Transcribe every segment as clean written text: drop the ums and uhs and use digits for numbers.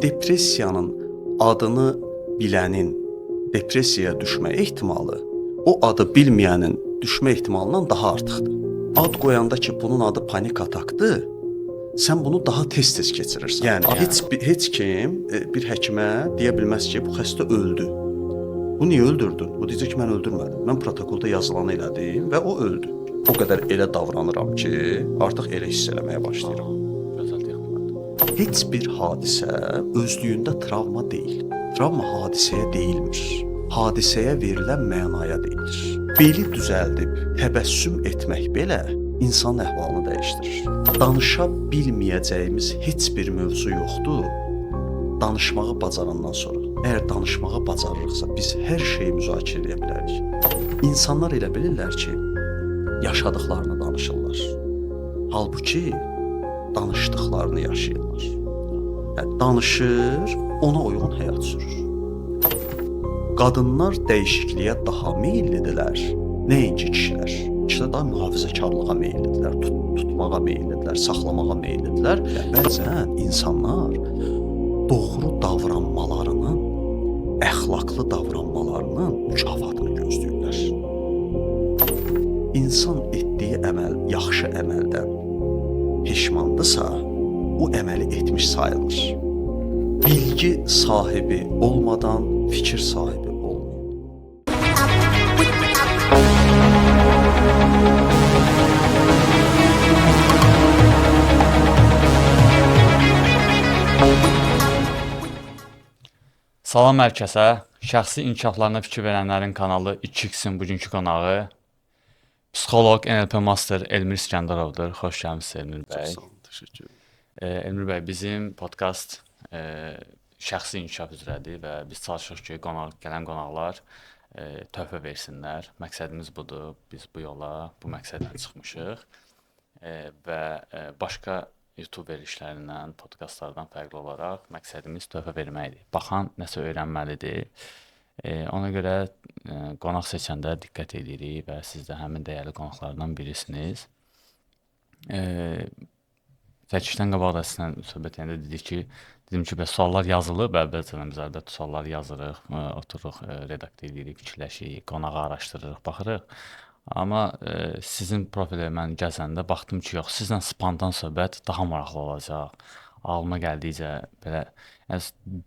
depressiyanın adını bilənin depressiyaya düşmə ehtimalı o adı bilməyənin düşmə ehtimalından daha artıqdır. Ad qoyanda ki, bunun adı panik atakdır, sən bunu daha tez-tez keçirirsən. Yəni heç kim bir həkimə deyə bilməz ki, bu xəstə öldü. Bu niyə öldürdün? O deyəcək ki, mən öldürmədim. Mən protokolda yazılanı elədim və o öldü. O qədər elə davranıram ki, artıq elə hiss eləməyə başlayıram. Heç bir hadisə özlüyündə travma deyil. Travma hadisəyə deyilmir. Hadisəyə verilən mənaya deyilir. Beli düzəldib təbəssüm etmək belə insan əhvalını dəyişdirir. Danışa bilməyəcəyimiz heç bir mövzu yoxdur. Danışmağı bacarandan sonra. Əgər danışmağı bacarırıqsa, biz hər şeyi müzakirə edə bilərik. İnsanlar elə bilirlər ki, yaşadıqlarını danışırlar. Halbuki danışdıqlarını yaşayırlar. Yəni, danışır, ona uyğun həyat sürür. Qadınlar dəyişikliyə daha meyillidirlər, nəinki kişilər. Kişilər daha mühafizəkarlığa meyillidirlər, tutmağa meyillidirlər, saxlamağa meyillidirlər. Bəzən insanlar doğru davranmalarının, əxlaqlı davranmalarının mükafatını gözləyirlər. İnsan etdiyi əməl yaxşı əməldən peşmandırsa, o əməli etmiş sayılır. Bilgi sahibi olmadan fikir sahibi olmayın. Salam hər kəsə. Şəxsi inkişaflarına fikir verənlərin kanalı 2X-in bugünkü qonağı psixoloq, NLP master Elmir İskəndarovdur. Xoş gəlmisiniz Elmir bəy. Çox sağ olun, təşəkkür ederim. Elmir bəy, bizim podkast şəxsi inkişaf üzrədir və biz çalışırıq ki, gələn qonaqlar töhfə versinlər. Məqsədimiz budur. Biz bu yola, bu məqsədlə çıxmışıq və başqa YouTube verilişlərindən, podkastlardan fərqli olaraq məqsədimiz töhfə verməkdir. Baxan nəsə öyrənməlidir. Ona görə qonaq seçəndə diqqət edirik və siz də həmin dəyərli qonaqlardan birisiniz. Çəkilişdən qabaq da sizinlə söhbət edəndə dedim ki, bəs suallar yazılıb, əvvəlcədən biz əlbəttə sualları yazırıq, otururuq, redaktə edirik, fikirləşirik, qonağı araşdırırıq, baxırıq. Amma sizin profilə mən gəzəndə baxdım ki, yox, sizlə spontan söhbət daha maraqlı olacaq. Ağlıma gəldikcə belə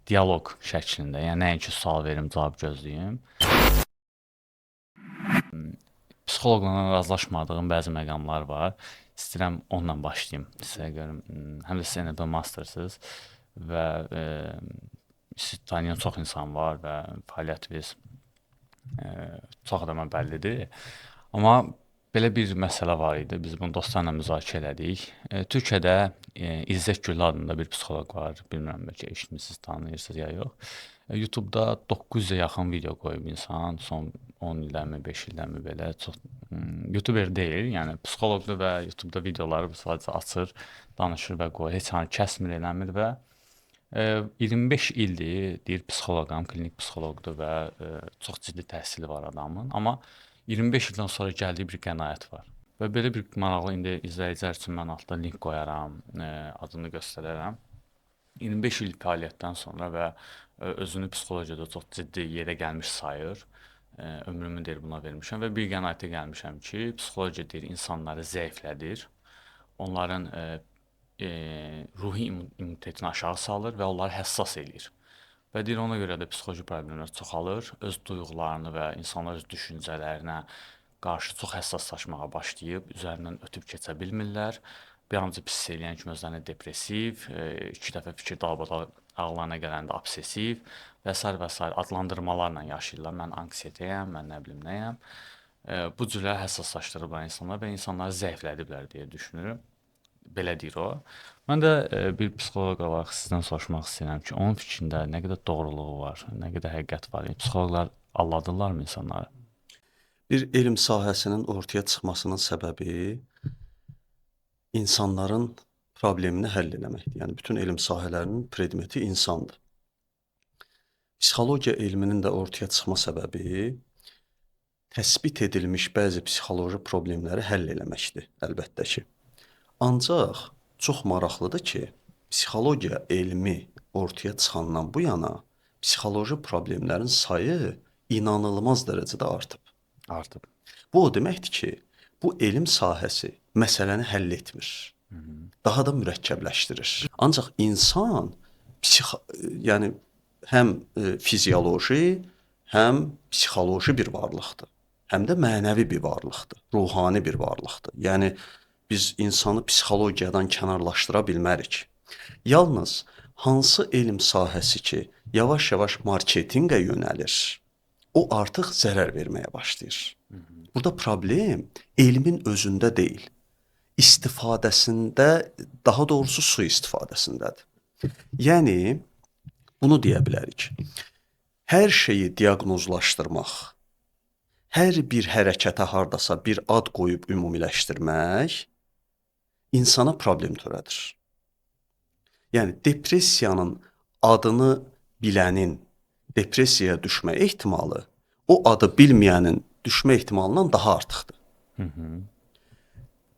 dialoq şəklində, yəni nəinki sual verim, cavab gözləyim. Psixoloqla razılaşmadığım bəzi məqamlar var. İstəyirəm onunla başlayayım. Sizə görüm, həm də siz NLP mastersınız və siz tanıyan çox insan var və fəaliyyətiniz çox adama bəllidir. Amma belə bir məsələ var idi. Biz bunu dostlarla müzakirə elədik. Türkiyədə İzzət Güllü adında bir psixoloq var. Bilmirəm, bəlkə eşitmisiniz, tanıyırsınız ya yox. YouTube-da 900-ə yaxın video qoyub insan, son 10 illərmi, 5 illərmi belə çox YouTuber deyil, yəni psixoloqdur və YouTube-da videoları sadəcə açır, danışır və qoyur, heç hansı kəsmir, eləmir və 25 ildir deyir psixoloqam, klinik psixoloqdur və çox ciddi təhsili var adamın, amma 25 ildən sonra gəldiyi bir qənaət var. Və belə bir maraqlı, indi izləyicilər üçün mən altda link qoyaram, adını göstərərəm. 25 il fəaliyyətdən sonra və özünü psixologiyada çox ciddi yerə gəlmiş sayır. Ömrümü deyir buna vermişəm və bir qənaətə gəlmişəm ki, psixologiya deyir insanları zəiflədir, onların ruhi immunitetini aşağı salır və onları həssas eləyir. Və deyir ona görə də psixoloji problemlər çoxalır, öz duyğularını və insanlar öz düşüncələrinə qarşı çox həssaslaşmağa başlayıb, üzərindən ötüb keçə bilmirlər. Bir ancaq pis eləyən kimi özlərini depressiv, 2 dəfə fikir dalbadal ağlarına gələndə obsessiv və s. adlandırmalarla yaşayırlar. Mən anksiyetəyəm, mən nə bilim nəyəm. Bu cürə həssaslaşdırıblar insanlar və insanları zəiflədiblər deyə düşünürüm. Belə deyir o. Mən də bir psixoloq olaraq sizdən soruşmaq istəyirəm ki, onun fikrində nə qədər doğruluğu var, nə qədər həqiqət var? Psixoloqlar aldadırlarmı insanları? Bir elm sahəsinin ortaya çıxmasının səbəbi insanların problemini həll eləməkdir. Yəni bütün elm sahələrinin predmeti insandır. Psixologiya elminin də ortaya çıxma səbəbi təsbit edilmiş bəzi psixoloji problemləri həll eləməkdir, əlbəttə ki. Ancaq çox maraqlıdır ki, psixologiya elmi ortaya çıxandan bu yana psixoloji problemlərin sayı inanılmaz dərəcədə artıb. Artıb. Bu o deməkdir ki, bu elm sahəsi məsələni həll etmir. Daha da mürəkkəbləşdirir. Ancaq insan yəni həm fizioloji, həm psixoloji bir varlıqdır. Həm də mənəvi bir varlıqdır, ruhani bir varlıqdır. Yəni biz insanı psixologiyadan kənarlaşdıra bilmərik. Yalnız hansı elm sahəsi ki, yavaş-yavaş marketinqə yönəlir, o artıq zərər verməyə başlayır. Burada problem elmin özündə deyil, istifadəsində, daha doğrusu sui-istifadəsindədir. Yəni bunu deyə bilərik. Hər şeyi diaqnozlaşdırmaq, hər bir hərəkətə hardasa bir ad qoyub ümumiləşdirmək insana problem törədir. Yəni depressiyanın adını bilənin depressiyaya düşmə ehtimalı o adı bilməyənin düşmə ehtimalından daha artıqdır.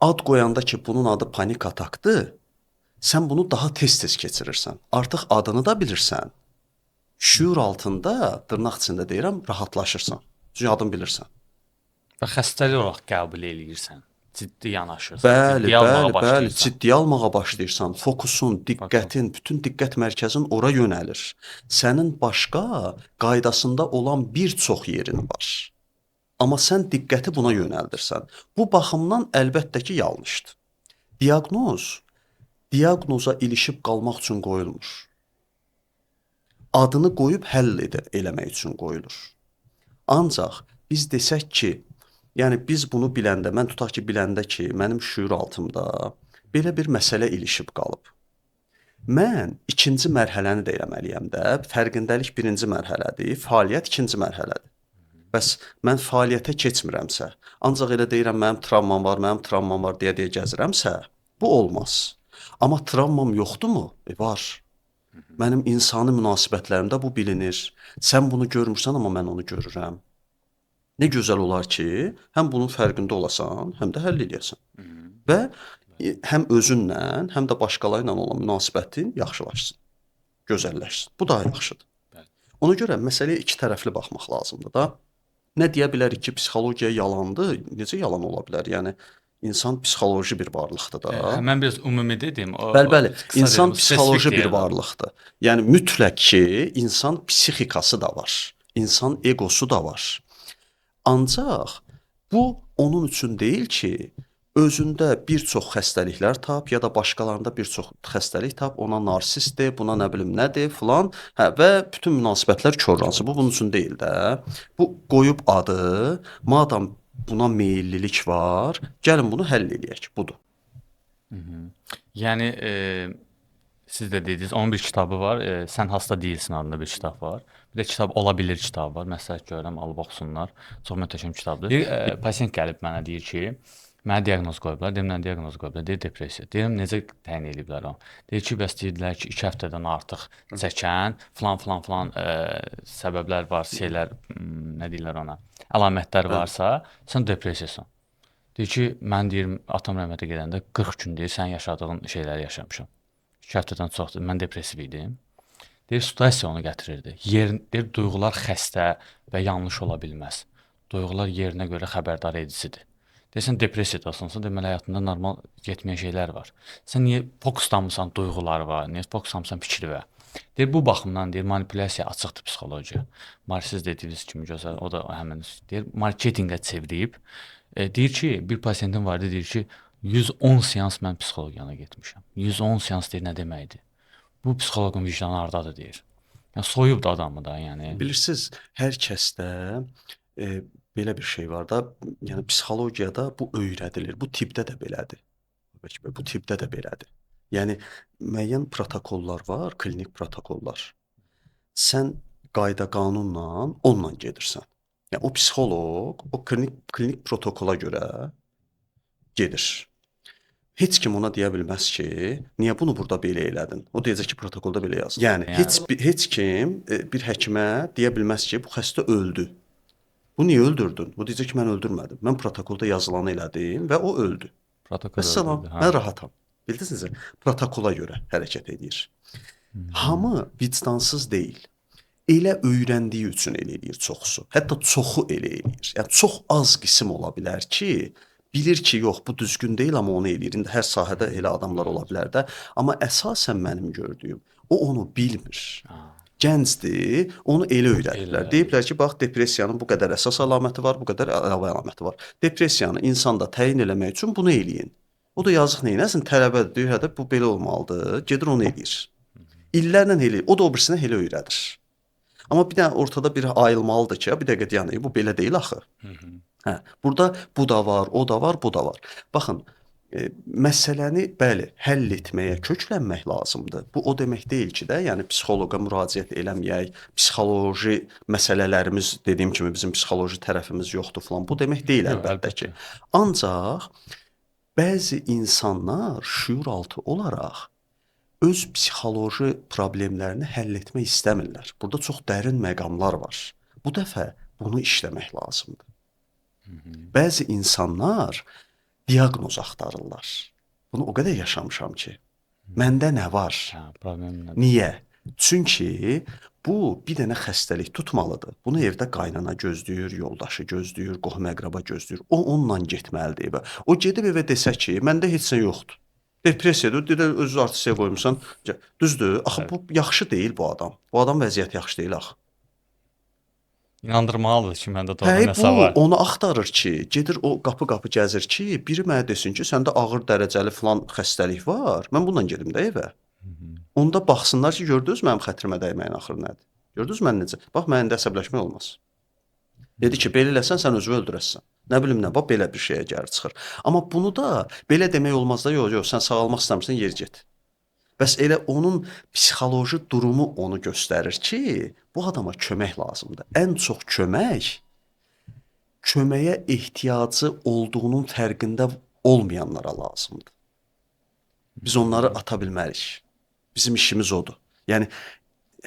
Ad qoyanda ki, bunun adı panik atakdır, sən bunu daha tez-tez keçirirsən. Artıq adını da bilirsən. Şüur altında, dırnaq içində deyirəm, rahatlaşırsan. Çünki adını bilirsən. Və xəstəlik olaraq qəbul eləyirsən. Ciddi yanaşırsan. Bəli, ciddiyə almağa başlayırsan. Fokusun, diqqətin, bütün diqqət mərkəzin ora yönəlir. Sənin başqa qaydasında olan bir çox yerin var. Amma sən diqqəti buna yönəldirsən. Bu baxımdan əlbəttə ki, yanlışdır. Diaqnoza ilişib qalmaq üçün qoyulmur. Adını qoyub həll eləmək üçün qoyulur. Ancaq biz desək ki, yəni biz bunu biləndə, mən tutaq ki, biləndə ki, mənim şüur altımda belə bir məsələ ilişib qalıb. Mən ikinci mərhələni də eləməliyəm də, fərqindəlik birinci mərhələdir, fəaliyyət ikinci mərhələdir. Bəs mən fəaliyyətə keçmirəmsə, ancaq elə deyirəm, mənim travmam var deyə gəzirəmsə, bu olmaz. Amma travmam yoxdurmu? Var. Mənim insani münasibətlərimdə bu bilinir. Sən bunu görmürsən, amma mən onu görürəm. Nə gözəl olar ki, həm bunun fərqində olasan, həm də həll edəsən. Və həm özünlə, həm də başqaları ilə olan münasibətin yaxşılaşsın, gözəlləşsin. Bu daha yaxşıdır. Ona görə məsələyə iki tərəfli baxmaq lazımdır da. Nə deyə bilərik ki, psixologiya yalandır? Necə yalan ola bilər? Yəni insan psixoloji bir varlıqdır da. Mən biraz ümumi dedim. Bəli, insan psixoloji bir varlıqdır. Yəni mütləq ki, insan psixikası da var. İnsan egosu da var. Ancaq bu onun üçün deyil ki, özündə bir çox xəstəliklər tap ya da başqalarında bir çox xəstəlik tap, ona narsistdir, buna nə bilim nədir filan, və bütün münasibətlər korlansın. Bu bunun üçün deyil də. Bu qoyub adı, madam buna meyllilik var, gəlin bunu həll eləyək, budur. Yəni siz də dediniz, onun bir kitabı var, Sən hasta deyilsin adında bir kitab var. Bir də kitab Ola bilir kitabı var. Məsləhət görürəm, alıb oxusunlar. Çox möhtəşəm kitabdır. Bir pasient gəlib mənə deyir ki, mənə diaqnoz qoyublar. Deyirəm, nə diaqnoz qoyublar? Deyir, depressiya. Deyirəm, necə təyin ediblər onu? Deyir ki, bəs deyirlər ki, 2 həftədən artıq çəkən, filan səbəblər var, şeylər, nə deyirlər ona, əlamətlər varsa, sən depressiyasan. Deyir ki, mən deyirəm, atam rəhmətə gedəndə 40 gün deyir, sən yaşadığın şeyləri yaşamışam. 2 həftədən çoxdur, mən depressiv idim. Deyir, situasiya onu gətirirdi. Deyir, duyğular xəstə və yanlış ola bilməz. Duyğular yerinə görə xəbərdar edicidir. Deyirsən, depressiyadasınsa, deməli həyatında normal getməyən şeylər var. Sən niyə fokuslanmısan duyğular var, niyə fokuslanmısan fikri və? Deyir, bu baxımdan deyir, manipulyasiya açıqdır psixologiya. Siz dediyiniz kimi gözəl, o da həmin deyir, marketinqə çevirib. Deyir ki, bir pasiyentin var, deyir ki, 110 seans mən psixologiyana getmişəm. 110 seans deyir, nə deməkdir? Bu psixoloqun vicdanı hardadır deyir. Yəni soyub da adamı da, yəni. Bilirsiniz, hər kəsdə belə bir şey var da, yəni psixologiyada bu öyrədilir. Bu tibbdə də belədir. Bu tibbdə də belədir. Yəni müəyyən protokollar var, klinik protokollar. Sən qayda-qanunla onunla gedirsən. Yəni o psixoloq o klinik protokola görə gedir. Heç kim ona deyə bilməz ki, niyə bunu burada belə elədin? O deyəcək ki, protokolda belə yazılıb. Yəni heç kim bir həkimə deyə bilməz ki, bu xəstə öldü. Bu niyə öldürdün? O deyəcək ki, mən öldürmədim. Mən protokolda yazılanı elədim və o öldü. Protokol Vəssalam, mən rahatam. Bildiniz necə? Protokola görə hərəkət edir. Hamı vicdansız deyil. Elə öyrəndiyi üçün elə eləyir çoxusu. Hətta çoxu elə eləyir. Yəni çox az qism ola bilər ki, bilir ki, yox bu düzgün deyil, amma onu eləyir. İndi hər sahədə elə adamlar ola bilər də, amma əsasən mənim gördüyüm o onu bilmir. Gəncdir, onu elə öyrədiblər. Deyiblər ki, bax depressiyanın bu qədər əsas əlaməti var, bu qədər əlavə əlaməti var. Depressiyanı insanda təyin eləmək üçün bunu eləyin. O da yazıq neynəsin? Tələbədir, deyir, hə də bu belə olmalıdır. Gedir onu eləyir. İllərlə eləyir. O da o birisinə elə öyrədir. Amma bir dənə ortada bir ayılmalıdır ki, bir dəqiqə dayanın, bu belə deyil axı. Hə, burada bu da var, o da var, bu da var. Baxın, məsələni bəli, həll etməyə köklənmək lazımdır. Bu o demək deyil ki də, yəni psixoloqa müraciət eləməyək, psixoloji məsələlərimiz dediyim kimi bizim psixoloji tərəfimiz yoxdur falan. Bu demək deyil əlbəttə ki. Ancaq bəzi insanlar şüuraltı olaraq öz psixoloji problemlərini həll etmək istəmirlər. Burada çox dərin məqamlar var. Bu dəfə bunu işləmək lazımdır. Bəzi insanlar diaqnoz axtarırlar. Bunu o qədər yaşamışam ki, məndə nə var? Problem nədir? Niyə? Çünki bu bir dənə xəstəlik tutmalıdır. Bunu evdə qaynana gözləyir, yoldaşı gözləyir, qohum-əqraba gözləyir. O onunla getməlidir evə. O gedib evə desə ki, məndə heç nə yoxdur. Depressiyadır, dedə öz artistə qoymusan. Düzdür? Axı bu yaxşı deyil bu adam. Bu adam vəziyyəti yaxşı deyil axı. İnandırmalıdır ki, məndə doğru nəsə var. Bu onu axtarır ki, gedir o qapı-qapı gəzir ki, biri mənə desin ki, səndə ağır dərəcəli filan xəstəlik var. Mən bununla gedim də evə. Onda baxsınlar ki, gördünüz mənim xətrimə dəyməyin axırı nədir? Gördünüz mən necə? Bax məndə əsəbləşmək olmaz. Dedi ki, belə eləsən sən özünü öldürəsən. Nə bilim nə, bax belə bir şeyə gəlir çıxır. Amma bunu da belə demək olmaz da, yox, sən sağalmaq istəmirsən, yer get. Bəs elə onun psixoloji durumu onu göstərir ki, bu adama kömək lazımdır. Ən çox köməyə ehtiyacı olduğunun fərqində olmayanlara lazımdır. Biz onları ata bilmərik. Bizim işimiz odur. Yəni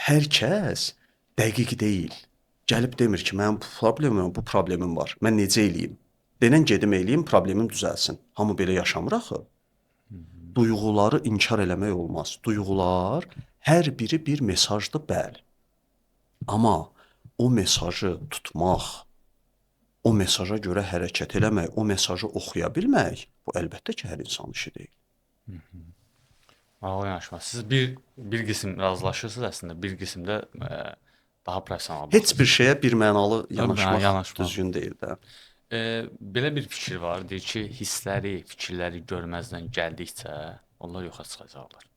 hər kəs dəqiq deyil. Gəlib demir ki, mənim bu problemim var. Mən necə eləyim? Denən gedim eləyim, problemim düzəlsin. Hamı belə yaşamır axı. Duyğuları inkar eləmək olmaz. Duyğular hər biri bir mesajdır, bəli. Amma o mesajı tutmaq, o mesaja görə hərəkət eləmək, o mesajı oxuya bilmək, bu əlbəttə ki, hər insan işi deyil. Maraqlı yanaşma. Siz bir qism razılaşırsınız əslində, bir qismdə daha professional. Heç bir şeyə bir mənalı yanaşmaq yanaşmaq düzgün deyil də. Belə bir fikir var, deyir ki, hissləri, fikirləri görməzdən gəldikcə onlar yoxa çıxacaqlar.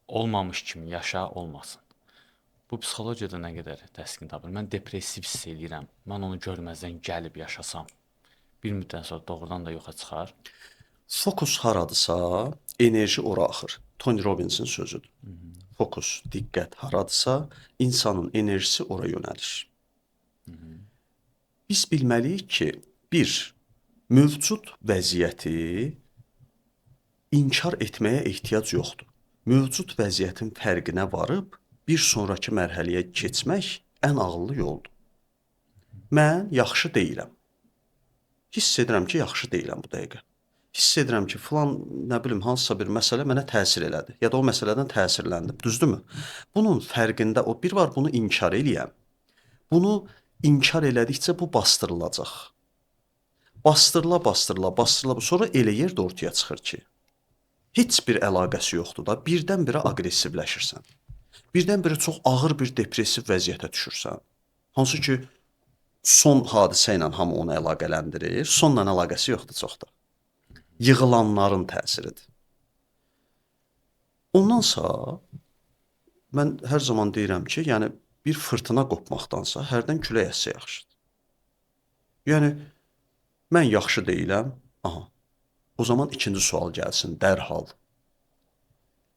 Olmamış kimi yaşa, olmasın. Bu psixologiyada nə qədər təskin tapır? Mən depressiv hiss edirəm. Mən onu görməzdən gəlib yaşasam, bir müddət sonra doğrudan da yoxa çıxar. Fokus haradırsa, enerji ora axır. Tony Robbins'in sözüdür. Fokus, diqqət haradırsa, insanın enerjisi ora yönəlir. Biz bilməliyik ki, bir, mövcud vəziyyəti inkar etməyə ehtiyac yoxdur. Mövcud vəziyyətin fərqinə varıb, bir sonrakı mərhələyə keçmək ən ağıllı yoldur. Mən yaxşı deyiləm. Hiss edirəm ki, yaxşı deyiləm bu dəqiqə. Hiss edirəm ki, filan, nə bilim, hansısa bir məsələ mənə təsir elədi. Ya da o məsələdən təsirləndim. Düzdürmü? Bunun fərqində o bir var, bunu inkar eləyəm. Bunu inkar elədikcə bu bastırılacaq. Bastırıla, sonra elə yerdə ortaya çıxır ki, heç bir əlaqəsi yoxdur da, birdən-birə aqressivləşirsən. Birdən-birə çox ağır bir depressiv vəziyyətə düşürsən. Hansı ki, son hadisə ilə hamı onu əlaqələndirir, sonla əlaqəsi yoxdur çox da. Yığılanların təsiridir. Ondansa, mən hər zaman deyirəm ki, yəni bir fırtına qopmaqdansa, hərdən külək əssə yaxşıdır. Yəni, mən yaxşı deyiləm, aha, o zaman ikinci sual gəlsin, dərhal.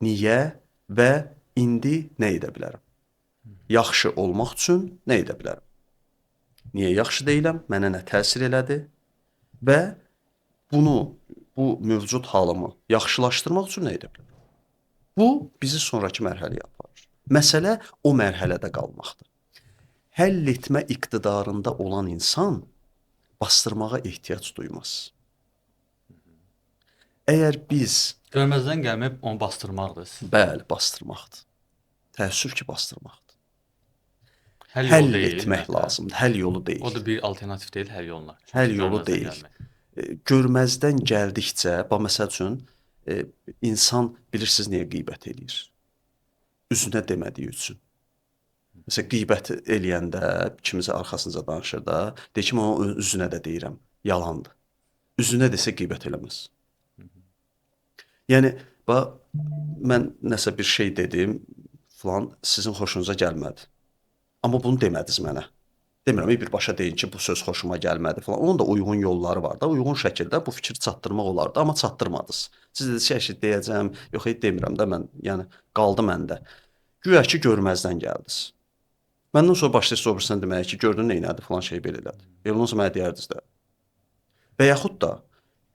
Niyə və indi nə edə bilərəm? Yaxşı olmaq üçün nə edə bilərəm? Niyə yaxşı deyiləm, mənə nə təsir elədi və bu mövcud halımı yaxşılaşdırmaq üçün nə edə bilərəm? Bu, bizi sonraki mərhələyə aparır. Məsələ o mərhələdə qalmaqdır. Həll etmə iqtidarında olan insan bastırmağa ehtiyac duymaz. Əgər biz... Görməzdən gəlməyib onu bastırmaqdır. Bəli, bastırmaqdır. Təəssüf ki, bastırmaqdır. Həll yolu Həll deyil. etmək lazımdır. Həll yolu O deyil. da bir alternativ deyil, həll yoluna. Həll yolu Görməzdən deyil. gəlmək. Görməzdən gəldikcə, məsəl üçün, insan bilirsiniz niyə qeybət eləyir? Üzünə demədiyi üçün. Məsələn, qeybət eləyəndə kimsə arxasınca danışır da, deyir ki, mən onun üzünə də deyirəm, yalandır. Üzünə desə qeybət eləməz. Yəni, mən nəsə bir şey dedim, falan sizin xoşunuza gəlmədi. Amma bunu demədiniz mənə. Demirəm, birbaşa deyin ki, bu söz xoşuma gəlmədi falan. Onun da uyğun yolları var da, uyğun şəkildə bu fikri çatdırmaq olardı, amma çatdırmadınız. Siz dediniz ki, deyəcəm, yox, demirəm də mən, yəni qaldı məndə. Güya ki, görməzdən gəldiniz. Məndən sonra başlayırsınız o birisini deməyə ki, gördün nə elədi, falan şey belə elədi. Ondan sonra mənə deyərdiniz də. Və yaxud da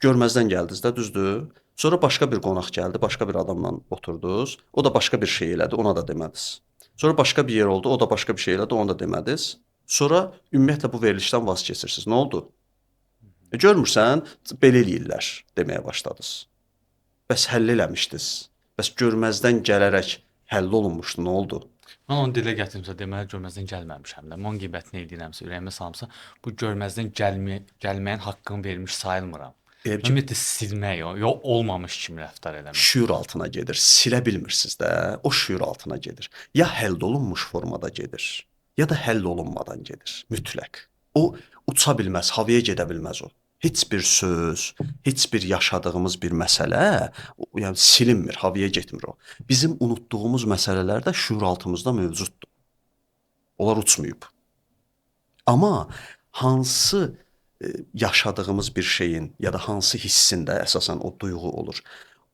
görməzdən gəldiniz də, düzdür? Sonra başqa bir qonaq gəldi, başqa bir adamla oturdunuz, o da başqa bir şey elədi, ona da demədiniz. Sonra başqa bir yer oldu, o da başqa bir şey elədi, ona da demədiniz. Sonra ümumiyyətlə bu verilişdən vaz keçirsiniz. Nə oldu? Görmürsən, belə eləyirlər deməyə başladınız. Bəs həll eləmişdiniz. Bəs görməzdən gələrək həll olunmuşdu, nə oldu? Mən onu dilə gətirmişsə, deməli görməzdən gəlməmişəm də. Mən qeybətini eləyirəmsə, ürəyimə salmışsa, bu görməzdən gəlməyin haqqını vermiş sayılmıram. Ümumiyyətlə silmək o, yox olmamış kimi rəftar eləmək. Şüur altına gedir. Silə bilmirsiniz də, o şüur altına gedir. Ya həll olunmuş formada gedir, ya da həll olunmadan gedir, mütləq. O uça bilməz, havaya gedə bilməz o. Heç bir söz, heç bir yaşadığımız bir məsələ, yəni silinmir, havaya getmir o. Bizim unutduğumuz məsələlər də şüur altımızda mövcuddur. Onlar uçmayıb. Amma hansı yaşadığımız bir şeyin ya da hansı hissində əsasən o duyğu olur,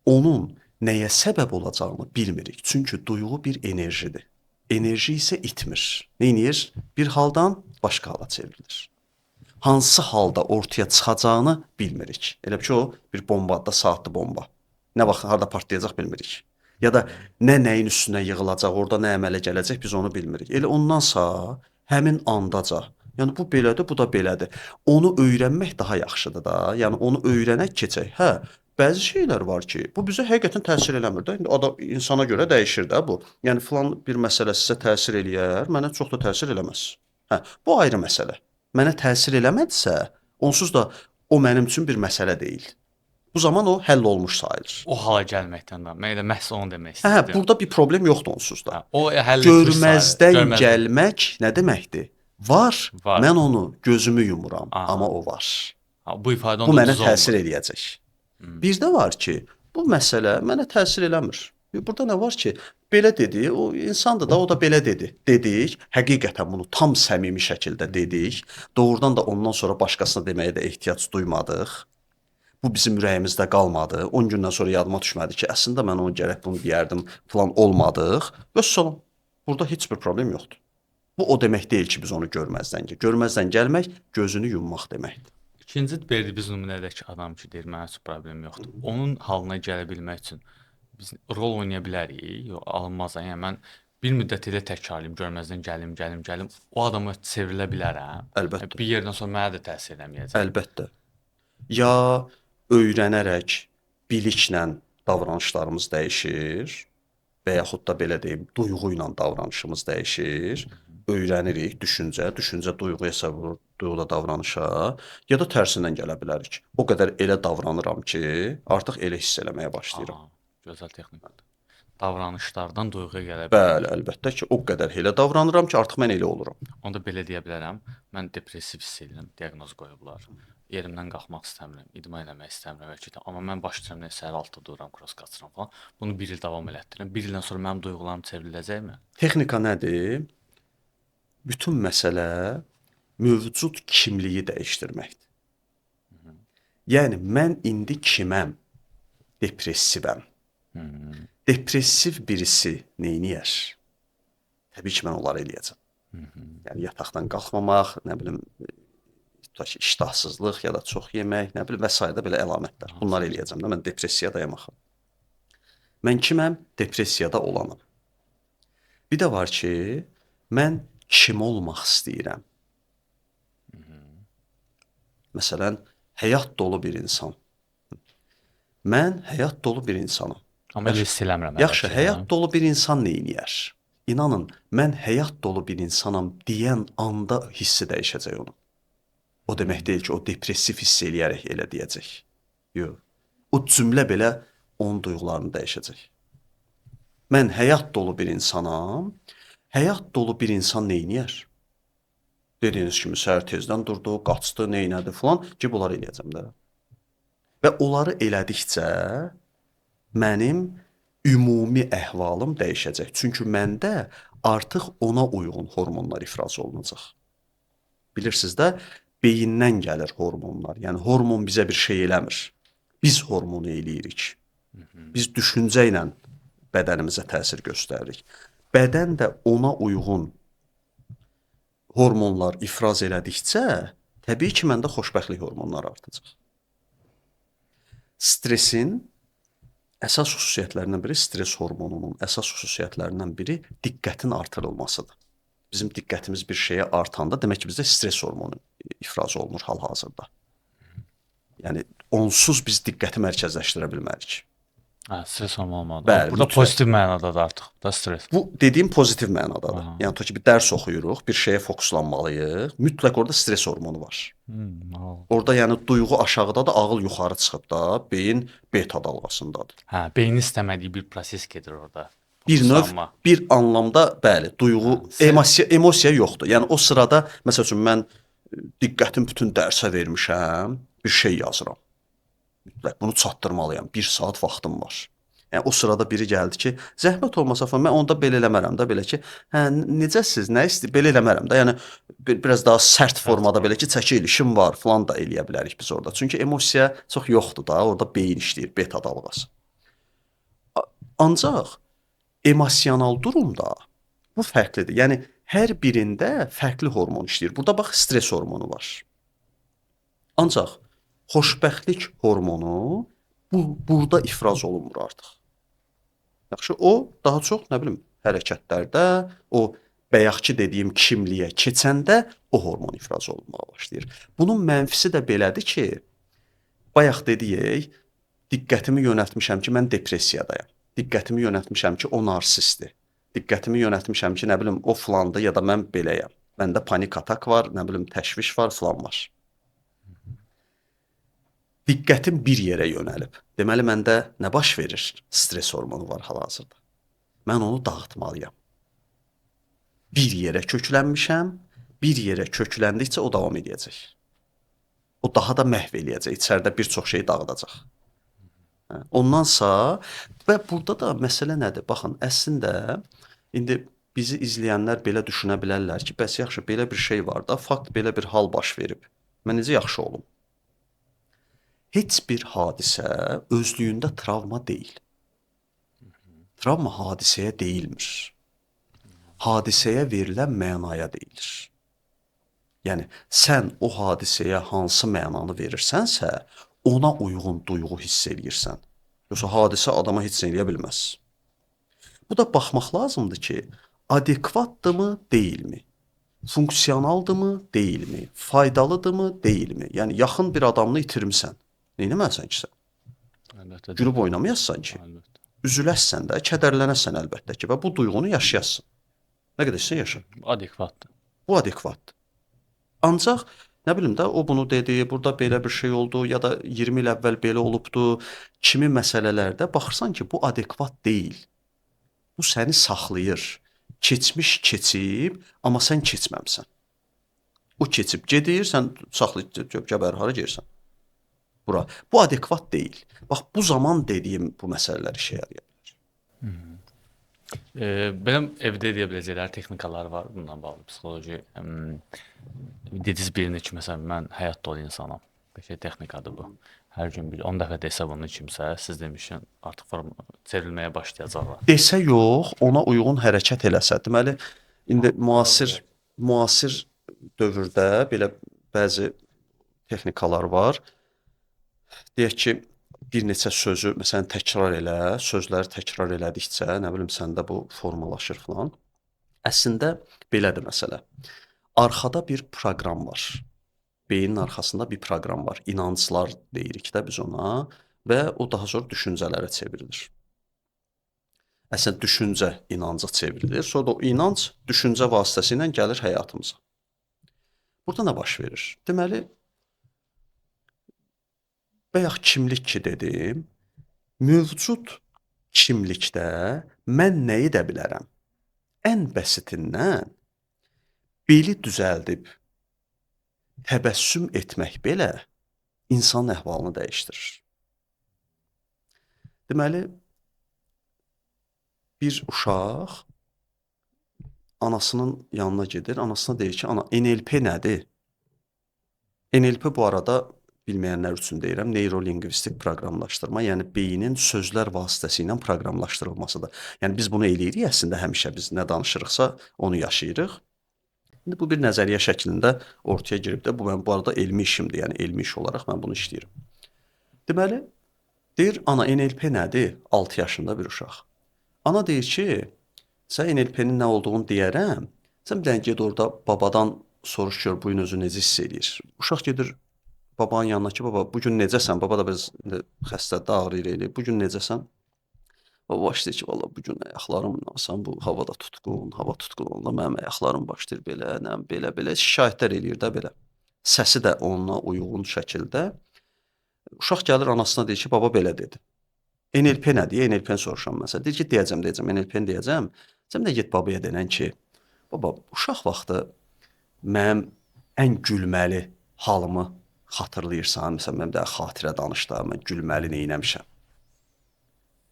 onun nəyə səbəb olacağını bilmirik. Çünki duyğu bir enerjidir. Enerji isə itmir. Neynir? Bir haldan başqa hala çevrilir. Hansı halda ortaya çıxacağını bilmirik. Elə ki, o bir bombadır, saatlı bomba. Nə vaxt, harda partlayacaq bilmirik. Ya da nəyin üstünə yığılacaq, orada nə əmələ gələcək, biz onu bilmirik. Elə ondansa həmin andaca, yəni bu belədir, bu da belədir. Onu öyrənmək daha yaxşıdır da. Yəni onu öyrənək, keçək. Hə, bəzi şeylər var ki, bu bizə həqiqətən təsir eləmir də. İndi adam insana görə dəyişir də bu. Yəni filan bir məsələ sizə təsir eləyər, mənə çox da təsir eləməz. Hə, bu ayrı məsələ. Mənə təsir eləmədisə, onsuz da o mənim üçün bir məsələ deyil. Bu zaman o həll olmuş sayılır. O hala gəlməkdən də, mən də məhz onu demək Hə, istəyirəm. burada bir problem yoxdur onsuz da. Hə, o həll etmiş Görməzdən gəlmək nə deməkdir? Var, Var. mən onu gözümü yumuram, Aha. amma o var. Ha, bu ifadə Bu onda mənə düz olmur. təsir eləyəcək. Bir də var ki, bu məsələ mənə təsir eləmir. Burada nə var ki, belə dedi, o insandır da, o da belə dedi. Dedik, həqiqətən bunu tam səmimi şəkildə dedik. Doğrudan da ondan sonra başqasına deməyə də ehtiyac duymadıq. Bu bizim ürəyimizdə qalmadı. 10 gündən sonra yadıma düşmədi ki, əslində mən onu gərək bunu deyərdim, falan olmadıq. Vəssalam. Burada heç bir problem yoxdur. Bu o demək deyil ki, biz onu görməzdən gəl. Görməzdən gəlmək gözünü yummaq deməkdir. İkinci verdiyimiz nümunədəki adam ki, deyir, mənə heç problem yoxdur. Onun halına gələ bilmək üçün biz rol oynaya bilərik, yox, alınmaz. Yəni mən bir müddət elə təkrarlayım, görməzdən gəlim. O adama çevrilə bilərəm. Əlbəttə. Bir yerdən sonra mənə də təsir eləməyəcək. Əlbəttə. Ya öyrənərək, biliklə davranışlarımız dəyişir və yaxud da belə deyim, duyğu ilə davranışımız dəyişir. Öyrənirik, düşüncə duyğuya səbəb, duyğu da davranışa, ya da tərsindən gələ bilərik. O qədər elə davranıram ki, artıq elə hiss eləməyə başlayıram. Gözəl texnikadır. Davranışlardan duyğuya gələ bilər. Bəli, əlbəttə ki, o qədər elə davranıram ki, artıq mən elə oluram. Onda belə deyə bilərəm, mən depressiv hiss edirəm, diaqnoz qoyublar. Yerimdən qalxmaq istəmirəm, idman eləmək istəmirəm vəkildə. Amma mən başlayıram, səhər 6-da dururam, cross qaçıram falan. Bunu 1 il davam elətdirirəm. 1 ildən sonra mənim duyğularım çevriləcəkmi? Texnika nədir? Bütün məsələ mövcud kimliyi dəyişdirməkdir. Yəni mən indi kiməm? Depressivəm. Depressiv birisi neyniyər? Təbii ki, mən onları eləyəcəm. Yəni yataqdan qalxmamaq, nə bilim, iştahsızlıq ya da çox yemək, nə bilim və s. belə əlamətlər. Bunları eləyəcəm də, mən depressiyada yamaxam. Mən kiməm? Depressiyada olanam. Bir də var ki, mən kim olmaq istəyirəm? Məsələn, həyat dolu bir insan. Mən həyat dolu bir insanam. Amma elə hiss eləmirəm. Yaxşı, həyat dolu bir insan neyniyər? inanın, mən həyat dolu bir insanam deyən anda hissi dəyişəcək onun. O demək deyil ki, o depressiv hiss eləyərək elə deyəcək. Yox. O cümlə belə onun duyğularını dəyişəcək. Mən həyat dolu bir insanam. Həyat dolu bir insan neyniyər? Dediyiniz kimi səhər tezdən durdu, qaçdı, neynədi filan ki, bunları eləyəcəm də. Və onları elədikcə mənim ümumi əhvalım dəyişəcək. Çünki məndə artıq ona uyğun hormonlar ifraz olunacaq. Bilirsiniz də, beyindən gəlir hormonlar. Yəni hormon bizə bir şey eləmir. Biz hormonu eləyirik. Biz düşüncə ilə bədənimizə təsir göstəririk. Bədən də ona uyğun hormonlar ifraz elədikcə, təbii ki, məndə xoşbəxtlik hormonları artacaq. Stresin əsas xüsusiyyətlərindən biri, stres hormonunun əsas xüsusiyyətlərindən biri diqqətin artırılmasıdır. Bizim diqqətimiz bir şeyə artanda, demək ki, bizdə stres hormonu ifraz olunur hal-hazırda. Yəni onsuz biz diqqəti mərkəzləşdirə bilmərik. Hə, stres olmalıdır. Bəli, Burada mütləq. pozitiv mənadadır artıq da stres. Bu dediyim pozitiv mənadadır. Aha. Yəni tutaq ki, bir dərs oxuyuruq, bir şeyə fokuslanmalıyıq. Mütləq orada stres hormonu var. Orada yəni duyğu aşağıdadır, ağıl yuxarı çıxıb da, beyin beta dalğasındadır. Hə, beynin istəmədiyi bir proses gedir orada. Bir növ, Fokuslanma. bir anlamda bəli, duyğu, emosiya yoxdur. Yəni o sırada məsəl üçün mən diqqətim bütün dərsə vermişəm, bir şey yazıram. Mütləq bunu çatdırmalıyam. 1 saat vaxtım var. Yəni o sırada biri gəldi ki, zəhmət olmasa falan mən onda belə eləmərəm də, belə ki, hə necəsiz, nə istəyir, belə eləmərəm də. Yəni biraz daha sərt formada belə ki, çəkil, işim var falan da eləyə bilərik biz orada. Çünki emosiya çox yoxdur da, orada beyin işləyir, beta dalğası. Ancaq emosional durumda bu fərqlidir. Yəni hər birində fərqli hormon işləyir. Burada bax stres hormonu var. Ancaq xoşbəxtlik hormonu burada ifraz olunmur artıq. Yaxşı, o daha çox nə bilim hərəkətlərdə, o bayaqki dediyim kimliyə keçəndə o hormon ifraz olunmağa başlayır. Bunun mənfisi də belədir ki, bayaq dediyik, diqqətimi yönəltmişəm ki, mən depressiyadayam. Diqqətimi yönəltmişəm ki, o narsistdir. Diqqətimi yönəltmişəm ki, nə bilim, o filandır ya da mən beləyəm. Məndə panik atak var, nə bilim, təşviş var, filan var. Diqqətim bir yerə yönəlib. Deməli, məndə nə baş verir? Stres hormonu var hal-hazırda. Mən onu dağıtmalıyam. Bir yerə köklənmişəm, bir yerə kökləndikcə o davam edəcək. O daha da məhv eləyəcək, içəridə bir çox şey dağıdacaq. Ondansa və burada da məsələ nədir? Baxın, əslində indi bizi izləyənlər belə düşünə bilərlər ki, bəs yaxşı, belə bir şey var da, fakt belə bir hal baş verib. Mən necə yaxşı olum? Heç bir hadisə özlüyündə travma deyil. Travma hadisəyə deyilmir. Hadisəyə verilən mənaya deyilir. Yəni, sən o hadisəyə hansı mənanı verirsənsə, ona uyğun duyğu hiss eləyirsən. Yoxsa hadisə adama heç nə eləyə bilməz. Bu da baxmaq lazımdır ki, adekvatdırmı, deyilmi? Funksionaldırmı, deyilmi? Faydalıdırmı, deyilmi? Yəni, yaxın bir adamını itirmisən. Neynəməlisən ki sən? Əlbəttə. Gülüb oynamayassan ki. Əlbəttə. Üzüləsən də, kədərlənəsən əlbəttə ki və bu duyğunu yaşayasın. Nə qədər istəyirsən yaşa. Adekvatdır. Bu adekvatdır. Ancaq nə bilim də o bunu dedi, burada belə bir şey oldu ya da 20 il əvvəl belə olubdu. Kimi məsələlərdə baxırsan ki, bu adekvat deyil. Bu səni saxlayır. Keçmiş keçib, amma sən keçməmsən. O keçib gedir, sən saxlayıb gəbər hara gedirsən? Bura. Bu adekvat deyil. Bax bu zaman dediyim bu məsələlər işə yarayır. Belə evdə edə biləcəkləri texnikalar var bununla bağlı psixoloji. Dediniz birini ki, məsələn, mən həyat dolu insanam. Qəşəng texnikadır bu. Hər gün 10 dəfə desə bunu kimsə, siz demişin artıq çevrilməyə başlayacaqlar. Desə yox, ona uyğun hərəkət eləsə. Deməli, indi müasir dövrdə belə bəzi texnikalar var. Deyək ki, bir neçə sözü məsələn təkrar elə, sözləri təkrar elədikcə, nə bilim səndə bu formalaşır falan. Əslində belədir məsələ. Arxada bir proqram var. Beynin arxasında bir proqram var. İnanclar deyirik də biz ona və o daha sonra düşüncələrə çevrilir. Əslində düşüncə inanca çevrilir. Sonra da o inanc düşüncə vasitəsilə gəlir həyatımıza. Burada nə baş verir? Deməli, bayaq kimlik ki dedim, mövcud kimlikdə mən nə edə bilərəm? Ən basitindən beli düzəldib təbəssüm etmək belə insanın əhvalını dəyişdirir. Deməli, bir uşaq anasının yanına gedir, anasına deyir ki, ana, NLP nədir? NLP bu arada bilməyənlər üçün deyirəm, neyrolingvistik proqramlaşdırma, yəni beynin sözlər vasitəsilə proqramlaşdırılmasıdır. Yəni biz bunu eləyirik əslində həmişə, biz nə danışırıqsa onu yaşayırıq. İndi bu bir nəzəriyyə şəklində ortaya girib də, bu mənim bu arada elmi işimdir, yəni elmi iş olaraq mən bunu işləyirəm. Deməli, deyir, ana, NLP nədir? 6 yaşında bir uşaq. Ana deyir ki, sən NLP-nin nə olduğunu deyərəm, sən bir dənə ged orada babadan soruş gör, bu gün özü necə hiss edir. Uşaq gedir babanın yanına ki, baba, bu gün necəsən? Baba da biraz xəstədir, ağrıyır elə. Bu gün necəsən? Baba başlayır ki, valla bu gün ayaqlarım nasan, bu havada tutqun, hava tutqunluğunda mənim ayaqlarım başlayır belə, belə şikayətlər eləyir də belə. Səsi də onunla uyğun şəkildə. Uşaq gəlir anasına deyir ki, baba belə dedi. NLP nədir? NLP-ni soruşam məsələn. Deyir ki, deyəcəm, NLP-ni deyəcəm. Sən də get babaya denən ki, baba, uşaq vaxtı mənim ən gülməli halımı xatırlayırsan, məsələn, mənim də xatirə danışda, mən gülməli neynəmişəm.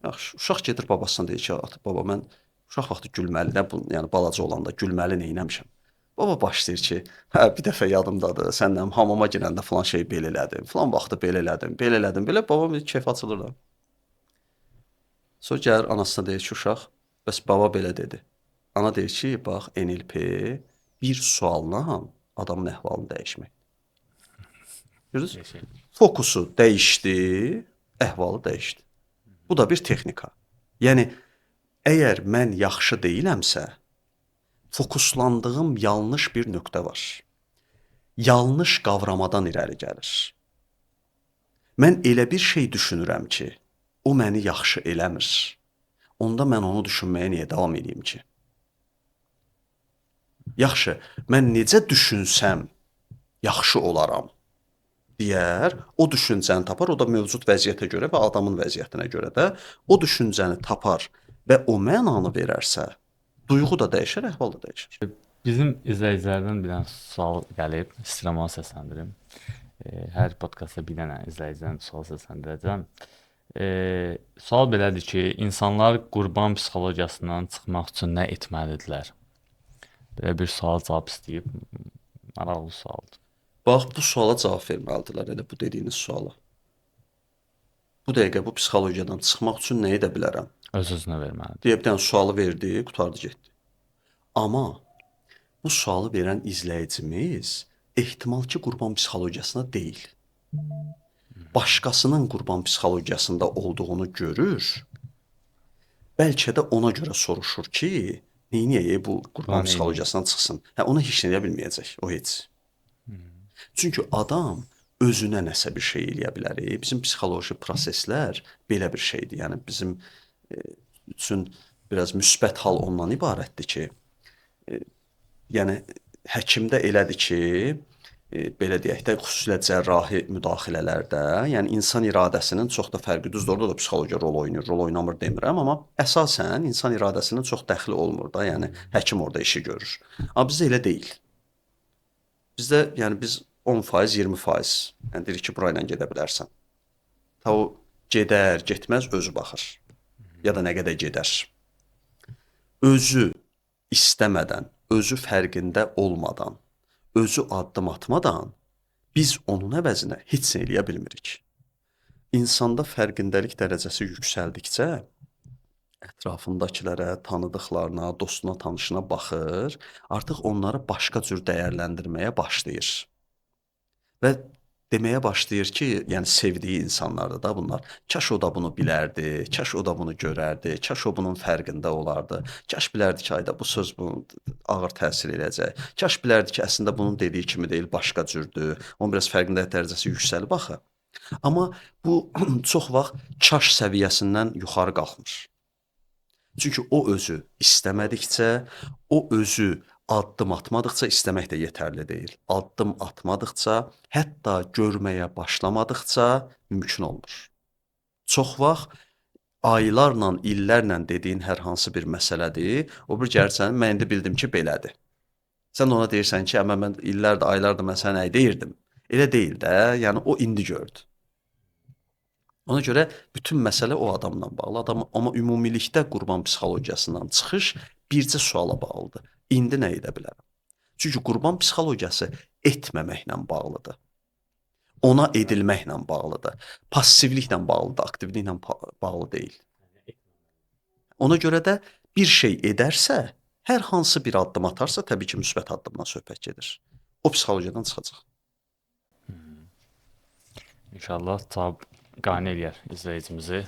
Yaxşı, uşaq gedir babasına deyir ki, baba, mən uşaq vaxtı gülməli, yəni balaca olanda gülməli neynəmişəm. Baba başlayır ki, hə, bir dəfə yadımdadır, səndən hamama girəndə falan şey belə elədim, falan vaxtı belə elədim, belə, babam keyf açılır da. Sonra gəlir anasına deyir ki, uşaq, bəs baba belə dedi. Ana deyir ki, bax, NLP bir sualla adamın əhvalını dəyişmək. Görürsünüz? Fokusu dəyişdi, əhvalı dəyişdi. Bu da bir texnika. Yəni, əgər mən yaxşı deyiləmsə, fokuslandığım yanlış bir nöqtə var. Yanlış qavramadan irəli gəlir. Mən elə bir şey düşünürəm ki, o məni yaxşı eləmir. Onda mən onu düşünməyə niyə davam edeyim ki? Yaxşı, mən necə düşünsəm yaxşı olaram deyər, o düşüncəni tapar, o da mövcud vəziyyətə görə və adamın vəziyyətinə görə də o düşüncəni tapar və o mənanı verərsə, duyğu da dəyişər, əhval da dəyişər. Bizim izləyicilərdən bir dənə sual gəlib, istəyirəm onu səsləndirim. Hər podkastda bir dənə izləyiciden sual səsləndirəcəm. Sual belədir ki, insanlar qurban psixologiyasından çıxmaq üçün nə etməlidirlər? Belə bir sual cavab istəyib, maraqlı sualdır. Bax, bu suala cavab verməlidirlər, elə bu dediyiniz suala. Bu dəqiqə bu psixologiyadan çıxmaq üçün nə edə bilərəm? Öz-özünə verməlidir. Deyə bir dənə sualı verdi, qutardı getdi. Amma bu sualı verən izləyicimiz ehtimal ki, qurban psixologiyasına deyil. Başqasının qurban psixologiyasında olduğunu görür. Bəlkə də ona görə soruşur ki, neyniyək bu qurban psixologiyasından çıxsın. Hə, ona heç nə edə bilməyəcək, o heç. Çünki adam özünə nəsə bir şey eləyə bilər. Bizim psixoloji proseslər belə bir şeydir. Yəni bizim üçün biraz müsbət hal ondan ibarətdir ki, yəni həkimdə elədir ki, belə deyək də, xüsusilə cərrahi müdaxilələrdə, yəni insan iradəsinin çox da fərqi, düzdür, orada da psixologiya rol oynayır, rol oynamır demirəm, amma əsasən insan iradəsinin çox dəxli olmur da, yəni həkim orada işi görür. Amma bizdə elə deyil. Bizdə, yəni biz 10%, 20%, yəni deyirik ki, burayla gedə bilərsən. Ta o gedər, getməz, özü baxır. Ya da nə qədər gedər. Özü istəmədən, özü fərqində olmadan, özü addım atmadan biz onun əvəzinə heç nə eləyə bilmirik. İnsanda fərqindəlik dərəcəsi yüksəldikcə ətrafındakilərə, tanıdıqlarına, dostuna, tanışına baxır, artıq onları başqa cür dəyərləndirməyə başlayır. Və deməyə başlayır ki, yəni sevdiyi insanlardır da bunlar. Kaş o da bunu bilərdi, kaş o da bunu görərdi, kaş o bunun fərqində olardı. Kaş bilərdi ki, ayda bu söz bunu ağır təsir edəcək. Kaş bilərdi ki, əslində bunun dediyi kimi deyil, başqa cürdür. Onun biraz fərqindəlik dərəcəsi yüksəlib axı. Amma bu çox vaxt kaş səviyyəsindən yuxarı qalxmır. Çünki o özü istəmədikcə, o özü addım atmadıqca istəmək də yetərli deyil. Addım atmadıqca, hətta görməyə başlamadıqca mümkün olmur. Çox vaxt aylarla, illərlə dediyin hər hansı bir məsələdir, o bir gəlirsən, mən indi bildim ki, belədir. Sən də ona deyirsən ki, amma mən illərdir, aylardır mən sənə nə deyirdim? Elə deyil də, yəni o indi gördü. Ona görə bütün məsələ o adamla bağlı. Amma ümumilikdə qurban psixologiyasından çıxış bircə suala bağlıdır. İndi nə edə bilərəm? Çünki qurban psixologiyası etməməklə bağlıdır. Ona edilməklə bağlıdır. Passivliklə bağlıdır, aktivliklə bağlı deyil. Ona görə də bir şey edərsə, hər hansı bir addım atarsa, təbii ki, müsbət addımdan söhbət gedir. O psixologiyadan çıxacaq. İnşallah cavab qane eləyər izləyicimizi.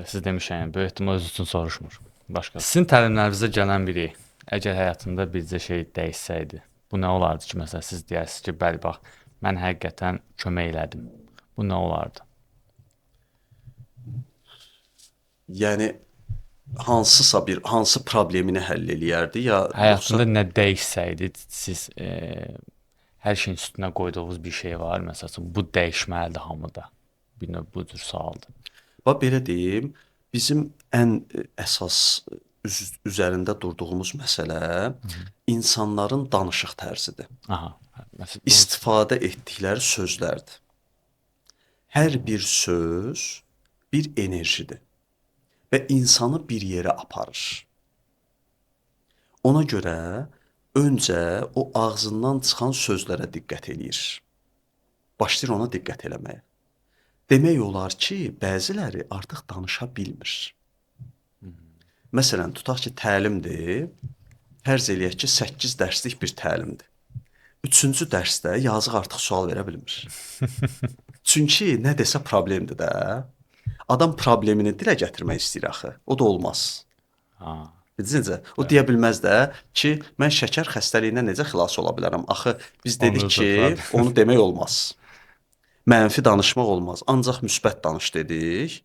Siz demişəm, böyük ehtimal öz üçün soruşmur. Başqa. Sizin təlimlərinizə gələn biri əgər həyatında bircə şey dəyişsəydi, bu nə olardı ki, məsələn siz deyərsiniz ki, bəli bax, mən həqiqətən kömək elədim. Bu nə olardı? Yəni hansı problemini həll eləyərdi ya Həyatında nə dəyişsəydi, siz hər şeyin üstünə qoyduğunuz bir şey var, məsələn, bu dəyişməlidir hamıda. Bir növ bu cür sualdır. bax belə deyim, bizim ən əsas üzərində durduğumuz məsələ insanların danışıq tərzidir. Aha. Məsələn, İstifadə etdikləri sözlərdir. Hər bir söz bir enerjidir və insanı bir yerə aparır. Ona görə öncə o ağzından çıxan sözlərə diqqət eləyir. Başlayır ona diqqət eləməyə. Demək olar ki, bəziləri artıq danışa bilmir. Məsələn, tutaq ki, təlimdir. Fərz eləyək ki, 8 dərslik bir təlimdir. 3-cü dərsdə yazıq artıq sual verə bilmir. Çünki nə desə problemdir də. Adam problemini dilə gətirmək istəyir axı. O da olmaz. ha. Necə? O deyə bilməz də ki, mən şəkər xəstəliyindən necə xilas ola bilərəm? Axı biz dedik Onu da ki, problem. onu demək olmaz. Mənfi danışmaq olmaz. Ancaq müsbət danış dedik.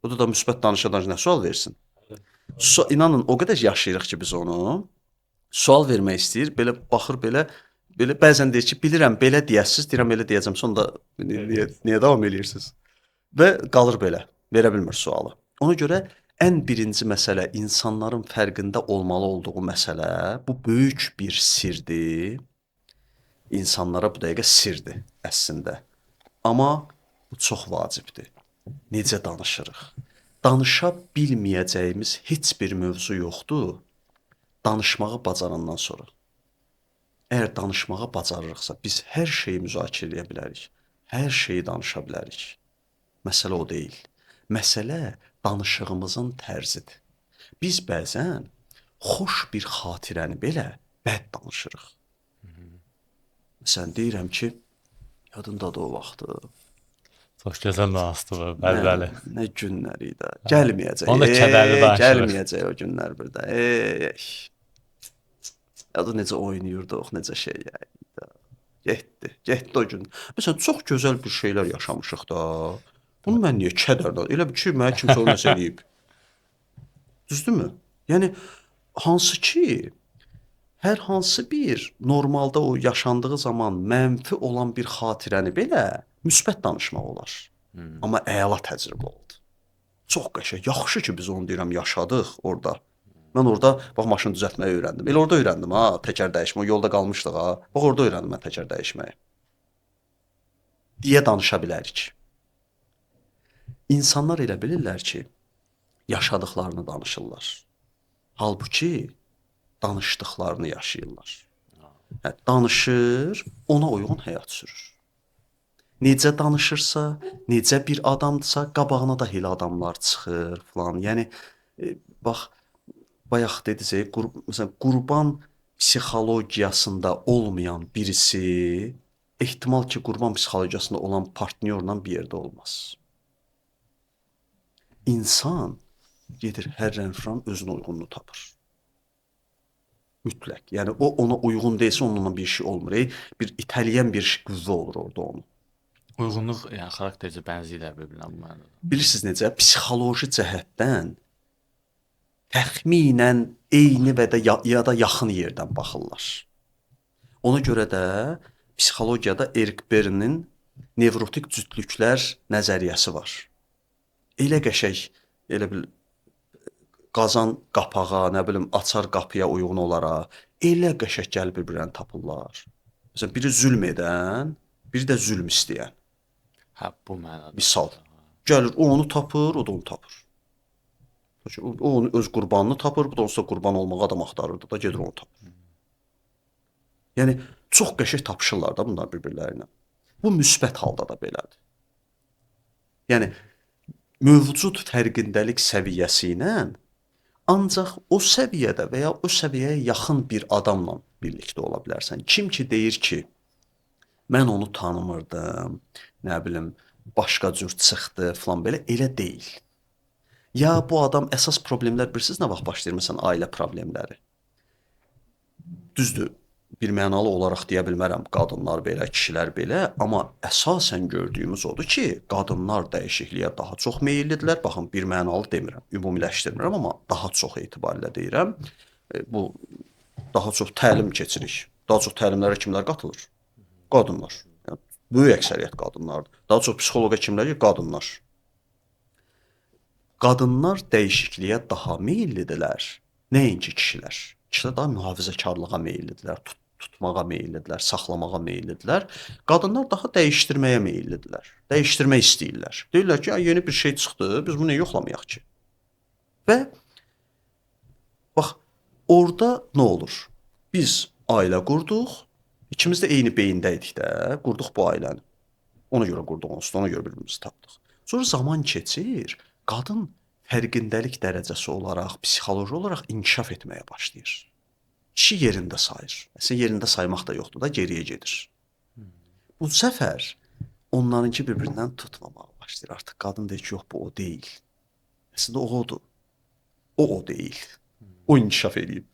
O da müsbət danışadan nə sual versin? İnanın o qədər yaşayırıq ki biz onu. Sual vermək istəyir, belə baxır belə bəzən deyir ki, bilirəm belə deyəsiz, deyirəm elə deyəcəm. Sonra niyə davam eləyirsiniz? Və qalır belə, verə bilmir sualı. Ona görə ən birinci məsələ insanların fərqində olmalı olduğu məsələ, bu böyük bir sirdir. İnsanlara bu dəqiqə sirdir əslində. Amma bu çox vacibdir. Necə danışırıq? Danışa bilməyəcəyimiz heç bir mövzu yoxdur. Danışmağı bacarandan sonra. Əgər danışmağı bacarırıqsa, biz hər şeyi müzakirə edə bilərik. Hər şeyi danışa bilərik. Məsələ o deyil. Məsələ danışığımızın tərzidir. Biz bəzən xoş bir xatirəni belə bəd danışırıq. Məsələn, deyirəm ki, yadındadır o vaxtı. Çox gözəl danışdı, bəli. Nə günlər idi. Gəlməyəcək. Onu da kədərli danışırıq. Gəlməyəcək o günlər birdə. Ya da necə oynayırdıq, necə şey idi. Getdi o gün. Məsələn, çox gözəl bir şeylər yaşamışıq da. Bunu mən niyə kədərlə? Elə bir ki, mənə kimsə onu nəsə eləyib. Düzdürmü? Yəni hansı ki hər hansı bir normalda o yaşandığı zaman mənfi olan bir xatirəni belə müsbət danışmaq olar. Amma əla təcrübə oldu. Çox qəşəng. Yaxşı ki biz onu deyirəm yaşadıq orada. Mən orada bax maşın düzəltməyi öyrəndim. Elə orada öyrəndim ha, təkər dəyişmə. O yolda qalmışdıq ha. Bax orada öyrəndim mən təkər dəyişməyi. Deyə danışa bilərik. İnsanlar elə bilirlər ki, yaşadıklarını danışırlar. Halbuki danışdıklarını yaşayırlar. Danışır, ona uyğun həyat sürür. Necə danışırsa, necə bir adamdırsa, qabağına da elə adamlar çıxır falan. Yəni bax bayaq dedizək, məsələn, qurban psixologiyasında olmayan birisi ehtimal ki, qurban psixologiyasında olan partnyorla bir yerdə olmaz. İnsan gedir hər rəngfran özünə uyğunluğu tapır. Mütləq. Yəni o ona uyğun deyilsə onunla bir şey olmur. Bir itələyən bir qüvvə olur orada onun. Uyğunluq, yəni xaraktercə bənzəyirlər bir-birinə bu mənada. Bilirsiniz necə? Psixoloji cəhətdən təxminən eyni və də ya da yaxın yerdən baxırlar. Ona görə də psixologiyada Erik Berne'nin nevrotik cütlüklər nəzəriyyəsi var. Elə qəşəng, elə bil qazan qapağa, nə bilim, açar qapıya uyğun olaraq elə qəşəng gəlib bir-birini tapırlar. Məsələn, biri zülm edən, biri də zülm istəyən. Hə, bu mənada. Misal. Gəlir, o onu tapır, o da onu tapır. O onu öz qurbanını tapır, bu da onsuz da qurban olmağa adam axtarırdı da gedir onu tapır. Yəni çox qəşəng tapışırlar da bunlar bir-birlərinə. Bu müsbət halda da belədir. Yəni mövcud fərqindəlik səviyyəsi ilə ancaq o səviyyədə və ya o səviyyəyə yaxın bir adamla birlikdə ola bilərsən. Kim ki deyir ki, mən onu tanımırdım, nə bilim, başqa cür çıxdı falan, belə elə deyil. Ya bu adam əsas problemlər bilirsiniz nə vaxt başlayır? Məsələn, ailə problemləri. Düzdür, bir mənalı olaraq deyə bilmərəm, qadınlar belə, kişilər belə, amma əsasən gördüyümüz odur ki, qadınlar dəyişikliyə daha çox meyllidirlər. Baxın, bir mənalı demirəm, ümumiləşdirmirəm, amma daha çox etibarilə deyirəm. Bu daha çox təlim keçirik. Daha çox təlimlərə kimlər qatılır? Qadınlar. Yəni, böyük əksəriyyət qadınlardır. Daha çox psixoloqa kimlər? Qadınlar. Qadınlar dəyişikliyə daha meyllidirlər. Nəinki kişilər. Kişilər daha mühafizəkarlığa meyllidirlər, tutmağa meyllidirlər, saxlamağa meyllidirlər. Qadınlar daha dəyişdirməyə meyllidirlər. Dəyişdirmək istəyirlər. Deyirlər ki, yeni bir şey çıxdı, biz bunu yoxlamayaq ki. Və bax, orada nə olur? Biz ailə qurduq, ikimiz də eyni beyindəydik də, qurduq bu ailəni. Ona görə qurduq onsuz, ona görə bir-birimizi tapdıq. Sonra zaman keçir, qadın fərqindəlik dərəcəsi olaraq, psixoloji olaraq inkişaf etməyə başlayır. Kişi yerində sayır. Əslində yerində saymaq da yoxdur da, geriyə gedir. Bu səfər onlarınki bir-birindən tutmamağa başlayır. Artıq qadın deyir ki, yox, bu o deyil. Əslində o odur. O deyil. O inkişaf edib.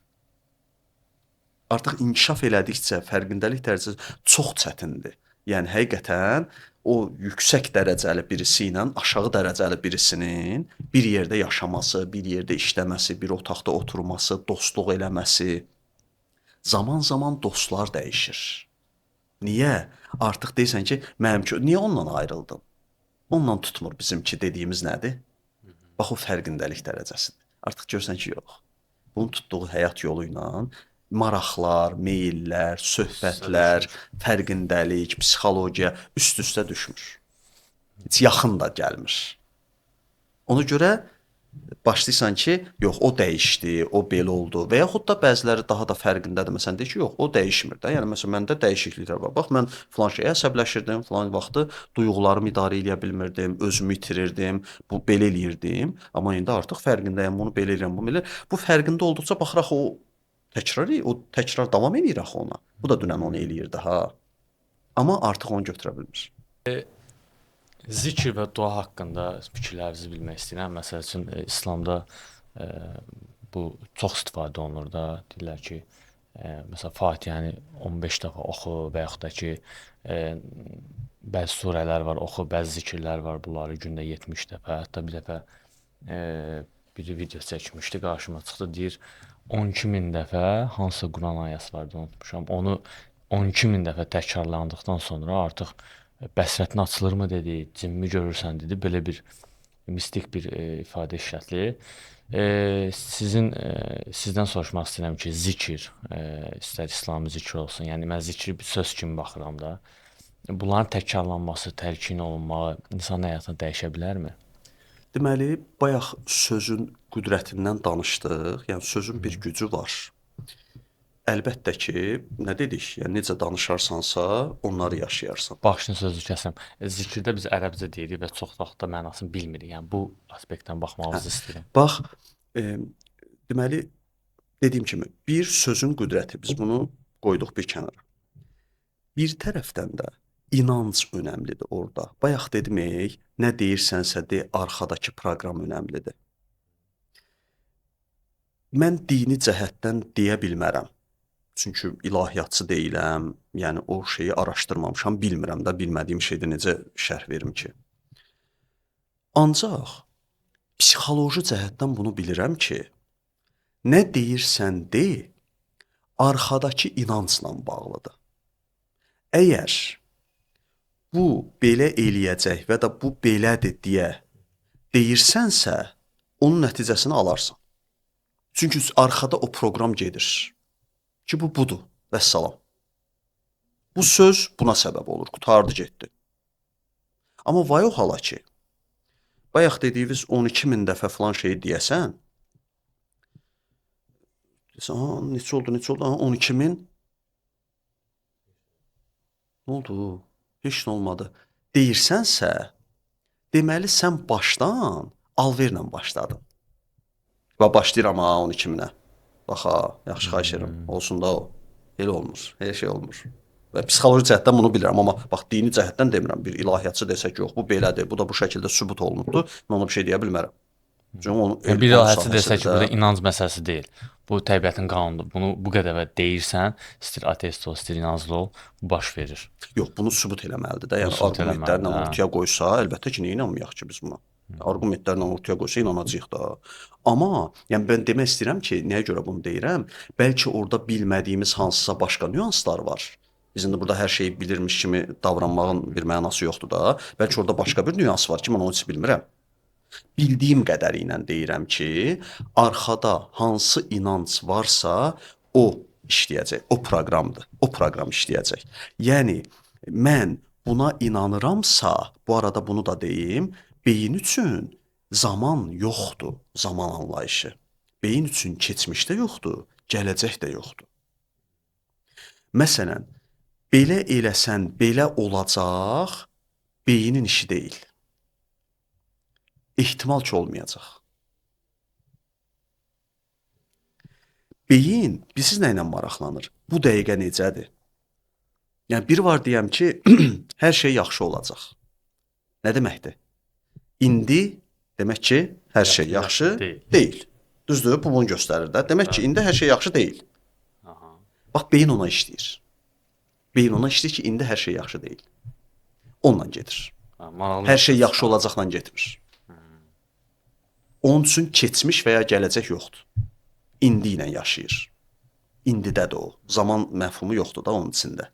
Artıq inkişaf elədikcə fərqindəlik dərəcəsi çox çətindir. Yəni həqiqətən o yüksək dərəcəli birisi ilə aşağı dərəcəli birisinin bir yerdə yaşaması, bir yerdə işləməsi, bir otaqda oturması, dostluq eləməsi. Zaman-zaman dostlar dəyişir. Niyə? Artıq deyirsən ki, niyə onunla ayrıldın? Onunla tutmur bizimki dediyimiz nədir? Bax, o fərqindəlik dərəcəsidir. Artıq görsən ki, yox. Bunun tutduğu həyat yolu ilə maraqlar, meyllər, söhbətlər, fərqindəlik, psixologiya üst-üstə düşmür. Heç yaxın da gəlmir. Ona görə başlayırsan ki, yox, o dəyişdi, o belə oldu və yaxud da bəziləri daha da fərqindədir. Məsələn, deyir ki, yox, o dəyişmir də. Yəni, məsələn, məndə dəyişikliklər var. Bax, mən filan şeyə əsəbləşirdim, filan vaxtı duyğularımı idarə edə bilmirdim, özümü itirirdim, bu belə eləyirdim. Amma indi artıq fərqindəyəm, bunu belə eləyirəm, bunu belə. Bu fərqində olduqca baxıraq o təkrar davam edir axı ona. Bu da dünən onu eləyirdi, ha. Amma artıq onu götürə bilmir. Zikr və dua haqqında fikirlərinizi bilmək istəyirəm. Məsəl üçün İslamda bu çox istifadə olunur da. Deyirlər ki, məsələn Fatihəni 15 dəfə oxu və yaxud da ki, bəzi surələr var, oxu, bəzi zikirlər var, bunları gündə 70 dəfə. Hətta bir dəfə biri video çəkmişdi, qarşıma çıxdı, deyir 12.000 dəfə hansısa Quran ayəsi vardı, unutmuşam. Onu 12.000 dəfə təkrarlandıqdan sonra artıq bəsrətin açılırmı dedi, cinmi görürsən dedi, belə bir mistik bir ifadə işlətli. Sizdən soruşmaq istəyirəm ki, zikir, istər İslami zikir olsun, yəni mən zikri bir söz kimi baxıram da, bunların təkrarlanması, təlkin olunmağı insan həyatını dəyişə bilərmi? Deməli, bayaq sözün qüdrətindən danışdıq, yəni sözün bir gücü var. Əlbəttə ki, nə dedik? Yəni necə danışarsansa, onları yaşayarsan. Baxışın sözü kəsəm. Zikirdə biz ərəbcə deyirik və çox vaxt da mənasını bilmirik. Yəni bu aspektdən baxmağınızı istəyirəm. Bax, deməli, dediyim kimi, bir sözün qüdrəti, biz bunu qoyduq bir kənara. Bir tərəfdən də inanc önəmlidir orada. Bayaq dedik, nə deyirsənsə de, arxadakı proqram önəmlidir. Mən dini cəhətdən deyə bilmərəm. Çünki ilahiyyatçı deyiləm, yəni o şeyi araşdırmamışam, bilmirəm də, bilmədiyim şeydə necə şərh verim ki. Ancaq psixoloji cəhətdən bunu bilirəm ki, nə deyirsən de, arxadakı inancla bağlıdır. Əgər bu belə eləyəcək və da bu belədir deyə deyirsənsə, onun nəticəsini alarsan. Çünki arxada o proqram gedir ki, bu budur. Vəssalam. Bu söz buna səbəb olur. Qurtardı getdi. Amma vay o hala ki, bayaq dediyiniz 12.000 dəfə falan şeyi deyəsən, neçə oldu? 12.000. Nə oldu? Heç nə olmadı. Deyirsənsə, deməli sən başdan alverlə başladın. Və başlayıram ha 12.000-ə. Bax ha, yaxşı xahiş edirəm. Olsun da o. Elə olmur. Elə şey olmur. Və psixoloji cəhətdən bunu bilirəm, amma bax dini cəhətdən demirəm. Bir ilahiyyatçı desək yox, bu belədir, bu da bu şəkildə sübut olunubdur. Mən ona bir şey deyə bilmərəm. Çünki onu Bir ilahiyyatçı desək ki, burada inanc məsələsi deyil. Bu təbiətin qanunudur. Bunu bu qədər və deyirsən, istir ateist ol, istir inanclı ol, bu baş verir. Yox, bunu sübut eləməlidir də. Yəni sübut arqumentlərlə eləməlidir, hə. ortaya qoysa, əlbəttə ki, niyə inanmayaq ki biz buna? Arqumentlərlə ortaya qoysa inanacağıq da. Amma yəni mən demək istəyirəm ki, nəyə görə bunu deyirəm? Bəlkə orada bilmədiyimiz hansısa başqa nüanslar var. Biz indi burada hər şeyi bilirmiş kimi davranmağın bir mənası yoxdur da. Bəlkə orada başqa bir nüans var ki, mən onu heç bilmirəm. Bildiyim qədəri ilə deyirəm ki, arxada hansı inanc varsa, o işləyəcək, o proqramdır. O proqram işləyəcək. Yəni mən buna inanıramsa, bu arada bunu da deyim, beyin üçün zaman yoxdur, zaman anlayışı. Beyin üçün keçmiş də yoxdur, gələcək də yoxdur. Məsələn, belə eləsən, belə olacaq, beynin işi deyil. ehtimal ki olmayacaq. Beyin bilirsiniz nə ilə maraqlanır? Bu dəqiqə necədir? Yəni biri var deyəm ki, hər şey yaxşı olacaq. Nə deməkdir? İndi demək ki, hər şey yaxşı deyil. Düzdür? Bu bunu göstərir də. Demək ki, indi hər şey yaxşı deyil. Bax, beyin ona işləyir. Beyin ona işləyir ki, indi hər şey yaxşı deyil. Onunla gedir. Hər şey yaxşı olacaqla getmir. Onun üçün keçmiş və ya gələcək yoxdur. İndi ilə yaşayır. İndidədir o. Zaman məfhumu yoxdur da onun içində.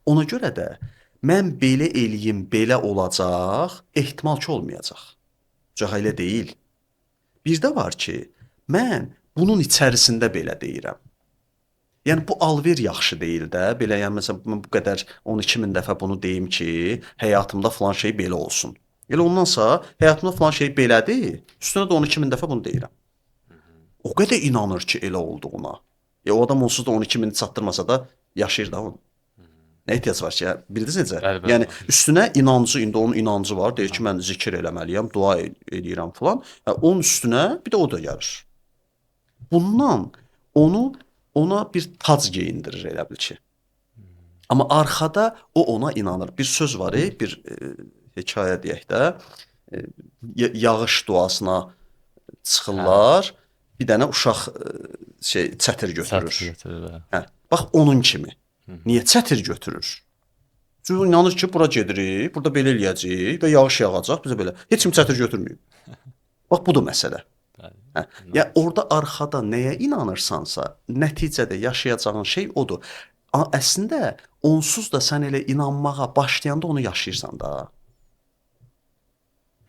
Ona görə də mən belə eləyim, belə olacaq, ehtimal ki olmayacaq. Cəh elə deyil. Bir də var ki, mən bunun içərisində belə deyirəm. Yəni bu alver yaxşı deyil də. Belə yəni məsələn mən bu qədər 12.000 dəfə bunu deyim ki, həyatımda falan şey belə olsun. Elə ondansa həyatımda falan şey belədir. Üstünə də 12.000 dəfə bunu deyirəm. O qədər inanır ki, elə olduğuna. O adam onsuz da 12.000 çatdırmasa da yaşayır da onu. Nə ehtiyac var ki? Bildiniz necə? Əlbəttə. Yəni üstünə inancı, indi onun inancı var. Deyir ki, mən zikir eləməliyəm, dua eləyirəm falan. Onun üstünə bir də o da gəlir. Bundan ona bir tac geyindirir elə bil ki. Amma arxada o ona inanır. Bir söz var, bir hekayə deyək də, yağış duasına çıxırlar, bir dənə uşaq çətir götürür. Bax onun kimi. Niyə çətir götürür? Çünki inanır ki, bura gedirik, burada belə eləyəcəyik və yağış yağacaq, bizə belə. Heç kim çətir götürməyib. Bax budur məsələ. Ya orada arxada nəyə inanırsansa, nəticədə yaşayacağın şey odur. Əslində onsuz da sən elə inanmağa başlayanda onu yaşayırsan da.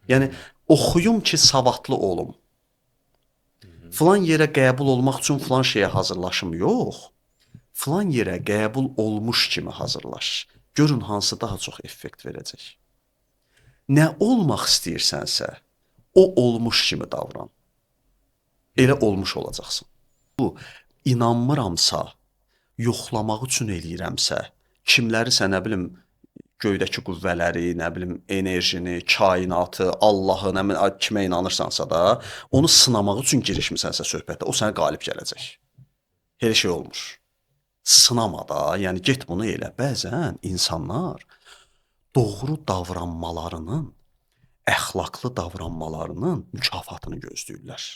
Yəni oxuyum ki, savadlı olum. Filan yerə qəbul olmaq üçün filan şeyə hazırlaşım yox. Filan yerə qəbul olmuş kimi hazırlaş. Görün hansı daha çox effekt verəcək. Nə olmaq istəyirsənsə, o olmuş kimi davran. Elə olmuş olacaqsın. Bu inanmıramsa, yoxlamaq üçün eləyirəmsə, kimlərisə nə bilim göydəki qüvvələri, nə bilim enerjini, kainatı, Allahı, nə bilim kimə inanırsansa da, onu sınamaq üçün girişmisənsə söhbətdə, o sənə qalib gələcək. Elə şey olmur. Sınama da, yəni get bunu elə. Bəzən insanlar doğru davranmalarının, əxlaqlı davranmalarının mükafatını gözləyirlər.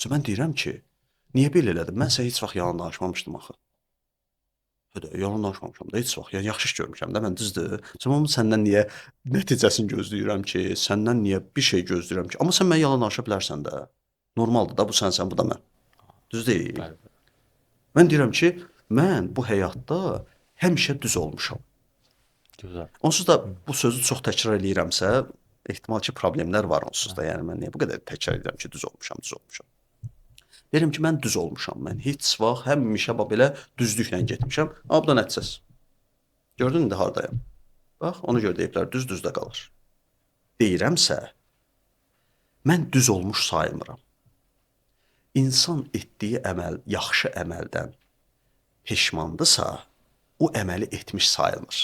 Mən deyirəm ki, niyə belə elədim? Mən sən heç vaxt yalan danışmamışdım axı. Yalan danışmamışam da heç vaxt. Yəni yaxşı iş görmüşəm də mən düzdür. Mən səndən niyə nəticəsini gözləyirəm ki, səndən niyə bir şey gözləyirəm ki? Amma sən mən yalan danışa bilərsən də. Normaldır da, bu sənsən, bu da mən. Düz deyil. Bəli. Mən deyirəm ki, mən bu həyatda həmişə düz olmuşam. Gözəl. Onsuz da bu sözü çox təkrar eləyirəmsə, ehtimal ki, problemlər var onsuz da. Yəni mən niyə bu qədər təkrar edirəm ki, düz olmuşam, düz olmuşam. Deyirəm ki, mən düz olmuşam. Mən heç vaxt həmişə belə düzlüklə getmişəm. Amma bu da nəticəsiz. Gördün indi hardayam? Bax, ona görə deyiblər, düz düzdə qalır. Deyirəmsə, mən düz olmuş saymıram. İnsan etdiyi əməl yaxşı əməldən peşmandırsa, o əməli etmiş sayılmır.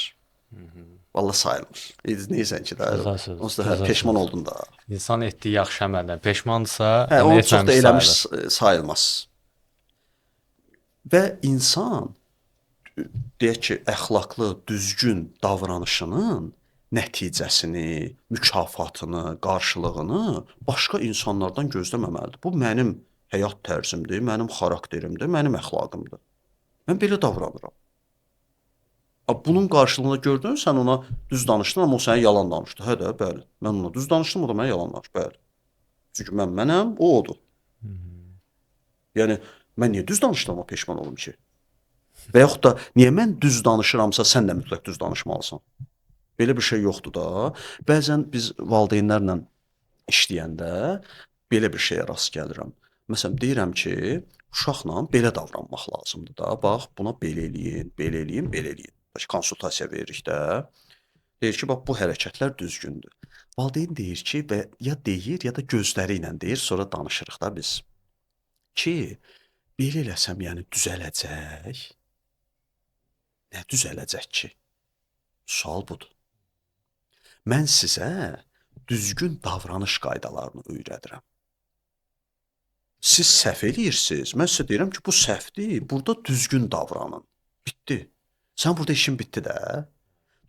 Vallahi sayılmır. Neysən ki da, Gözəl söz, onsuz da gözəl peşman söz. oldun da. İnsan etdiyi yaxşı əməldən peşmandırsa, Hə, əməl onu çox da etməmiş eləmiş sayılır. sayılmaz. Və insan deyək ki, əxlaqlı, düzgün davranışının nəticəsini, mükafatını, qarşılığını başqa insanlardan gözləməməlidir. Bu mənim həyat tərzimdir, mənim xarakterimdir, mənim əxlaqımdır. Mən belə davranıram. Bunun qarşılığında gördün, sən ona düz danışdın, amma o sənə yalan danışdı. Hə də, bəli. Mən ona düz danışdım, o da mənə yalan danışdı. Bəli. Çünki mən mənəm, o odur. Yəni mən niyə düz danışdığıma peşman olum ki? Və yaxud da niyə mən düz danışıramsa, sən də mütləq düz danışmalısan? Belə bir şey yoxdur da. Bəzən biz valideynlərlə işləyəndə belə bir şeyə rast gəlirəm. Məsələn, deyirəm ki, uşaqla belə davranmaq lazımdır da. Bax, buna belə eləyin, belə eləyin, belə eləyin. Konsultasiya veririk də. Deyir ki, bax, bu hərəkətlər düzgündür. Valideyn deyir ki, və ya deyir, ya da gözləri ilə deyir, sonra danışırıq da biz. Ki, belə eləsəm, yəni düzələcək. Nə düzələcək ki? Sual budur. Mən sizə düzgün davranış qaydalarını öyrədirəm. Siz səhv eləyirsiniz. Mən sizə deyirəm ki, bu səhvdir. Burada düzgün davranın. Bitdi. Sən burada işin bitdi də.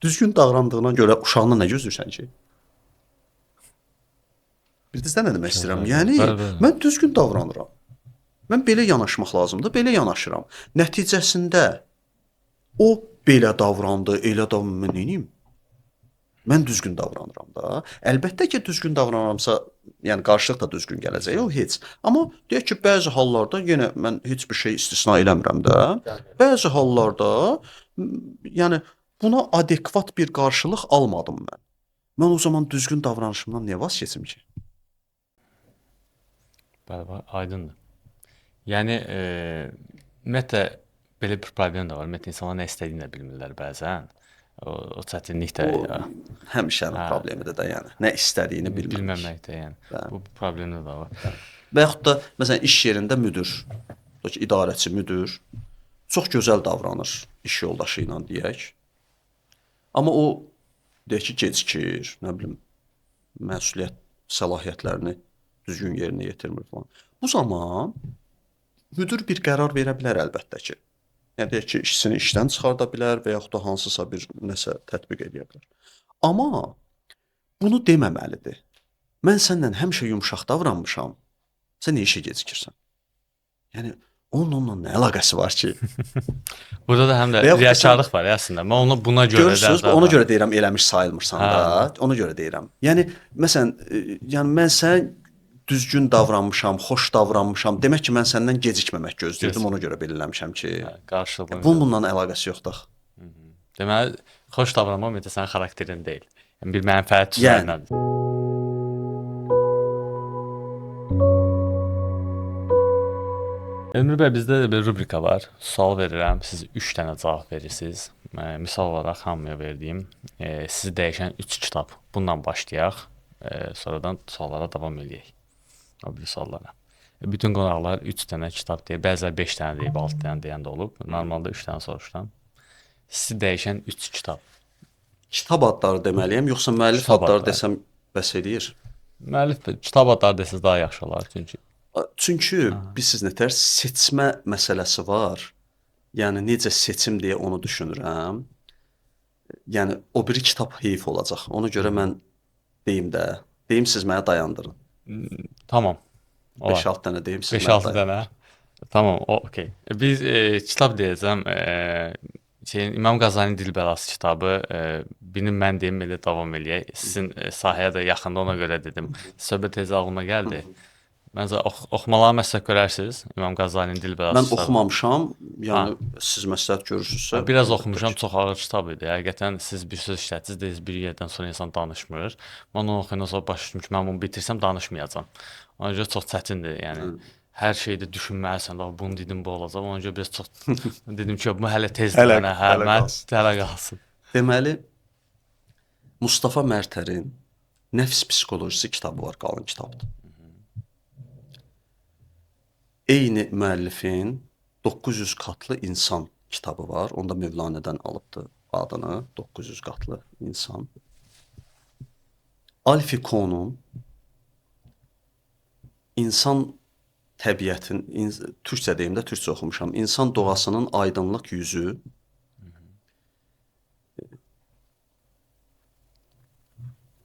Düzgün davrandığına görə uşağına nə gözləyirsən ki? Bildinizdə nə demək istəyirəm? Yəni, mən düzgün davranıram. Mən belə yanaşmaq lazımdır, belə yanaşıram. Nəticəsində o belə davrandı, elə davrandı, mən neyim? Mən düzgün davranıram da. Əlbəttə ki, düzgün davranıramsa, yəni qarşılıq da düzgün gələcək, o heç. Amma deyək ki, bəzi hallarda, yenə mən heç bir şey istisna eləmirəm də, bəzi hallarda, yəni buna adekvat bir qarşılıq almadım mən. Mən o zaman düzgün davranışımdan niyə vaz keçim ki? Bəli, aydındır. Yəni, ümumiyyətlə, belə bir problem də var. Ümumiyyətlə, insanlar nə istədiyini də bilmirlər bəzən. O çətinlik də həmişənin problemidir də, yəni. Nə istədiyini bilməmək də, yəni. Bu problemi də var. Və yaxud da, məsələn, iş yerində müdür, idarəçi müdür, çox gözəl davranır iş yoldaşı ilə deyək. Amma o, deyək ki, gecikir, nə bilim, məsuliyyət səlahiyyətlərini düzgün yerinə yetirmir falan. Bu zaman müdür bir qərar verə bilər əlbəttə ki. Yəni deyək ki, işçisini işdən çıxarda bilər və yaxud da hansısa bir nəsə tətbiq edə bilər. Amma bunu deməməlidir. Mən səndən həmişə yumşaq davranmışam. Sən niyə işə gecikirsən? Yəni onunla nə əlaqəsi var ki? Burada da həm də riyakarlıq var əslində. Mən onu buna görə görürsüz, ona görə deyirəm eləmiş sayılmırsan da. Ona görə deyirəm. Yəni məsələn, yəni mən sən düzgün davranmışam, xoş davranmışam. Demək ki, mən səndən gecikməmək gözləyirdim, ona görə belə eləmişəm ki, qarşılığında. Bununla əlaqəsi yoxdur. Deməli, xoş davranmaq ümumiyyətlə sənin xarakterin deyil. Yəni bir mənfəət üzərindədir. Elmir bəy, bizdə də bir rubrika var. Sual verirəm, siz 3 dənə cavab verirsiniz. Misal olaraq hamıya verdiyim sizi dəyişən 3 kitab. Bundan başlayaq, sonradan suallara davam edək. O bir suallara. Bütün qonaqlar 3 dənə kitab deyir, bəzilər 5 dənə deyib, 6 dənə deyən də olub. Normalda 3 dənə soruşuram. Sizi dəyişən 3 kitab. Kitab adları deməliyəm, yoxsa müəllif adları desəm bəs eləyir? Müəllif kitab adları desəz daha yaxşı olar çünki. Çünki bilirsiniz nətər seçmə məsələsi var. Yəni necə seçim deyə onu düşünürəm. Yəni o biri kitab heyf olacaq. Ona görə mən deyim siz mənə dayandırın. Tamam. 5-6 dənə deyim siz 5-6 dənə. Tamam, okey. Biz kitab deyəcəm. İmam Qazaninin Dilbəlası kitabı. Birini mən deyim, elə davam eləyək. Sizin sahəyə də yaxında, ona görə dedim. Söhbət tez ağlıma gəldi. Məncə oxumaları məsləhət görərsiniz. İmam Qəzzalinin Dil Mən Bəlası kitabı. oxumamışam, yəni Ha. siz məsləhət görürsünüzsə. Biraz əlbəttə oxumuşam, ki. çox ağır kitab idi. Həqiqətən siz bir söz işlətdiniz, dediniz bir yerdən sonra insan danışmır. Mən onu oxuyandan sonra başa düşdüm ki, mən bunu bitirsəm danışmayacağam. Ona görə çox çətindir, yəni. Hər şeydə düşünməlisən, da bunu dedim bu olacaq. Ona görə biraz çox dedim ki, bu hələ tezdir Hələ- mənə, hələ mən qalsın. hələ qalsın. Deməli Mustafa Mərtərin Nəfs psixolojisi kitabı var, qalın kitabdır. Eyni müəllifin 900 qatlı insan kitabı var. Onda Mövlanədən alıbdı adını, 900 qatlı insan. Alfie Kohn'un insan təbiətin, türkcə deyim də, türkcə oxumuşam. İnsan doğasının aydınlıq yüzü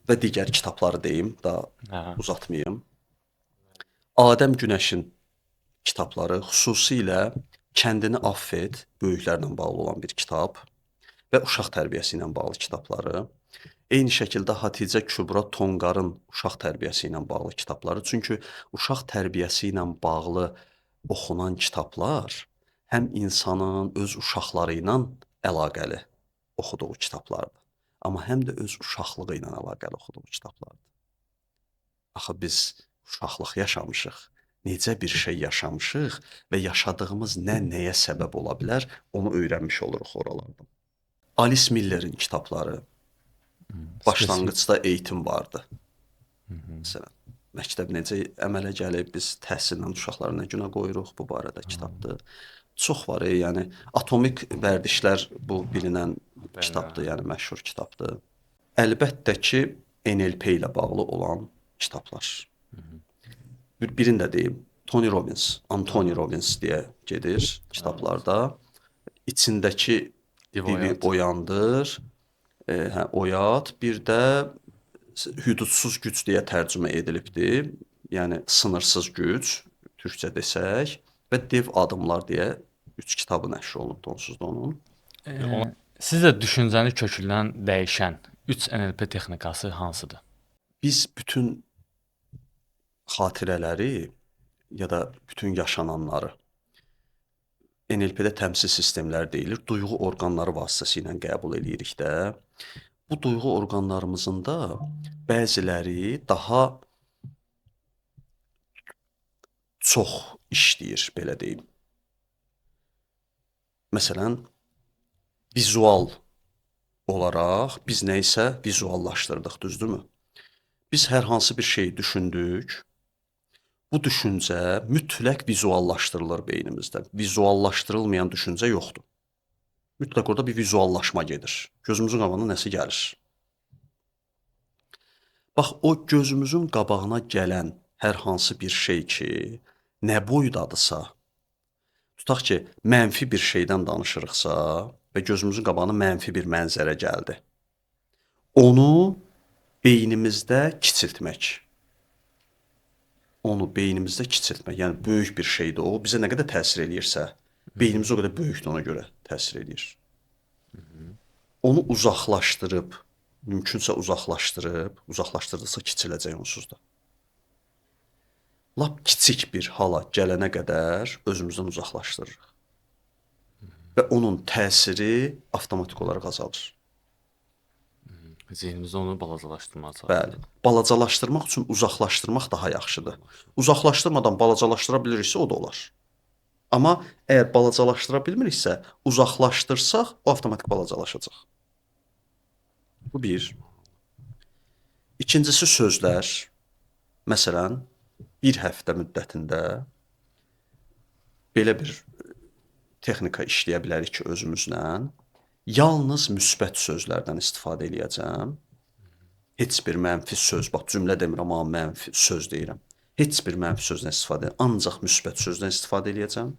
və digər kitabları deyim, daha Hə. uzatmayım. Adəm Günəşin kitabları, xüsusilə Kəndini Aff Et, böyüklərlə bağlı olan bir kitab və uşaq tərbiyəsi ilə bağlı kitabları. Eyni şəkildə Haticə Kübra Tonqarın uşaq tərbiyəsi ilə bağlı kitabları. Çünki uşaq tərbiyəsi ilə bağlı oxunan kitablar həm insanın öz uşaqları ilə əlaqəli oxuduğu kitablardır. Amma həm də öz uşaqlığı ilə əlaqəli oxuduğu kitablardır. Axı biz uşaqlıq yaşamışıq, necə bir şey yaşamışıq və yaşadığımız nəyə səbəb ola bilər, onu öyrənmiş oluruq oralardan. Alice Miller'in kitabları, başlanğıcda eğitim vardı. Məsələn, məktəb necə əmələ gəlib, biz təhsillə uşaqları nə günə qoyuruq, bu barədə kitabdır. Çox var, yəni Atomik Vərdişlər bu bilinən kitabdır, yəni məşhur kitabdır. Əlbəttə ki, NLP ilə bağlı olan kitablar. Birini də deyim, Tony Robbins, Anthony Robbins deyə gedir kitablarda. İçindəki divi oyandır, oyat, bir də hüdudsuz güc deyə tərcümə edilibdir. Yəni sınırsız güc, türkcə desək və dev adımlar deyə 3 kitabı nəşr olunubdu onsuz da onun. Sizə düşüncəni kökündən dəyişən 3 NLP texnikası hansıdır? Biz bütün xatirələri ya da bütün yaşananları NLP-də təmsil sistemləri deyilir, duyğu orqanları vasitəsilə qəbul edirik də. Bu duyğu orqanlarımızın da bəziləri daha çox işləyir, belə deyim. Məsələn, vizual olaraq biz nə isə vizuallaşdırdıq, düzdürmü? Biz hər hansı bir şey düşündük, bu düşüncə mütləq vizuallaşdırılır beynimizdə. Vizuallaşdırılmayan düşüncə yoxdur. Mütləq orada bir vizuallaşma gedir. Gözümüzün qabağına nəsə gəlir. Bax, o gözümüzün qabağına gələn hər hansı bir şey ki, nə boydadısa, tutaq ki, mənfi bir şeydən danışırıqsa və gözümüzün qabağına mənfi bir mənzərə gəldi. Onu beynimizdə kiçiltmək. Yəni böyük bir şeydir o. Bizə nə qədər təsir eləyirsə, beynimiz o qədər böyükdür, ona görə təsir eləyir. Onu uzaqlaşdırıb, mümkünsə uzaqlaşdırdıqsa kiçiləcək onsuz da. Lap kiçik bir hala gələnə qədər özümüzdən uzaqlaşdırırıq. Və onun təsiri avtomatik olaraq azalır. Zeynimizdə onu balacalaşdırmağa çalışır. Bəli. Balacalaşdırmaq üçün uzaqlaşdırmaq daha yaxşıdır. Uzaqlaşdırmadan balacalaşdıra biliriksə o da olar. Amma əgər balacalaşdıra bilmiriksə, uzaqlaşdırsaq o avtomatik balacalaşacaq. Bu bir. İkincisi sözlər. Məsələn, bir həftə müddətində belə bir texnika işləyə bilərik ki, özümüzlə yalnız müsbət sözlərdən istifadə eləyəcəm. Heç bir mənfi söz, bax cümlə demirəm, amma mənfi söz deyirəm. Heç bir mənfi sözdən istifadə edəcəm, ancaq müsbət sözdən istifadə eləyəcəm.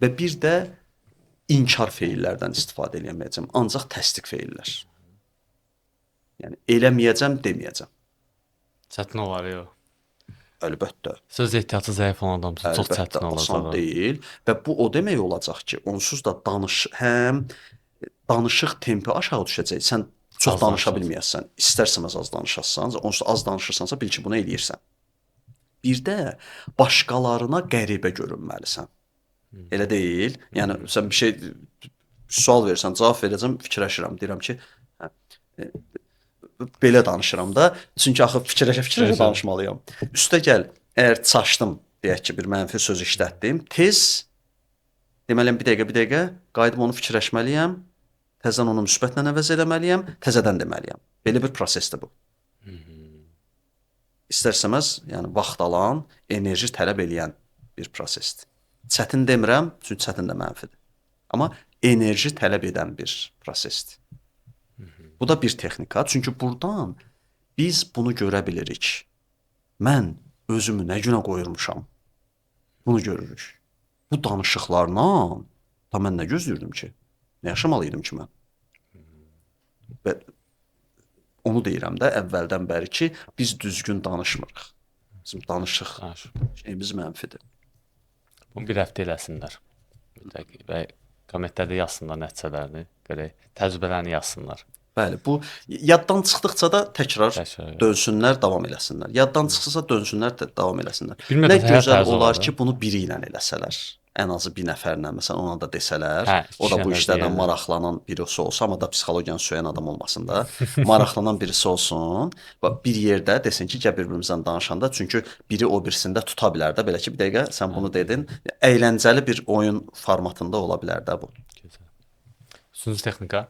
Və bir də inkar feillərdən istifadə eləməyəcəm, ancaq təsdiq feillər. Yəni eləməyəcəm, deməyəcəm. Çətin olar yox. Əlbəttə. Söz ehtiyatı zəif olan adam üçün çox çətin olacaq. Asan deyil və bu o demək olacaq ki, onsuz da həm danışıq tempi aşağı düşəcək. Sən çox danışa bilməyəsən. İstərsəməz az danışasan, onsuz az danışırsansa bil ki, bunu eləyirsən. Bir də başqalarına qəribə görünməlisən. Elə deyil? Yəni sən bir şey sual verirsən, cavab verəcəm, fikirləşirəm, deyirəm ki, hə, e, belə danışıram da, çünki axı fikirləşə-fikirləşə danışmalıyam. Üstəgəl, əgər çaşdım, deyək ki, bir mənfi söz işlətdim, tez deməliyəm bir dəqiqə qayıdıb onu fikirləşməliyəm, təzədən onu müsbətlə əvəz eləməliyəm, təzədən deməliyəm. Belə bir prosesdir bu. İstərsəməz, yəni vaxt alan, enerji tələb eləyən bir prosesdir. Çətin demirəm, çünki çətin də mənfidir. Amma enerji tələb edən bir prosesdir. Bu da bir texnika, çünki burdan biz bunu görə bilirik. Mən özümü nə günə qoyurmuşam? Bunu görürük. Bu danışıqlarla da mən nə gözləyirdim ki? Nə yaşamalıydım ki mən? Və onu deyirəm də əvvəldən bəri ki, biz düzgün danışmırıq. Bizim danışıq şeyimiz mənfidir. Bunu bir həftə eləsinlər. Mütləq və kommentlərdə yazsınlar nəticələrini, görək, təcrübələrini yazsınlar. Bəli, bu yaddan çıxdıqca da təkrar dönsünlər, davam eləsinlər. Yaddan çıxsa dönsünlər, davam eləsinlər. Nə gözəl olar ki, bunu biri ilə eləsələr. Ən azı bir nəfərlə, məsələn, ona da desələr, o da bu işlərdən maraqlanan birisi olsa, amma da psixologiyanı söyən adam olmasın da, maraqlanan birisi olsun, bir yerdə desin ki, gəl bir-birimizdən danışanda, çünki biri o birisində tuta bilər də, belə ki, bir dəqiqə sən bunu dedin, əyləncəli bir oyun formatında ola bilər də bu. Üçüncü texnika.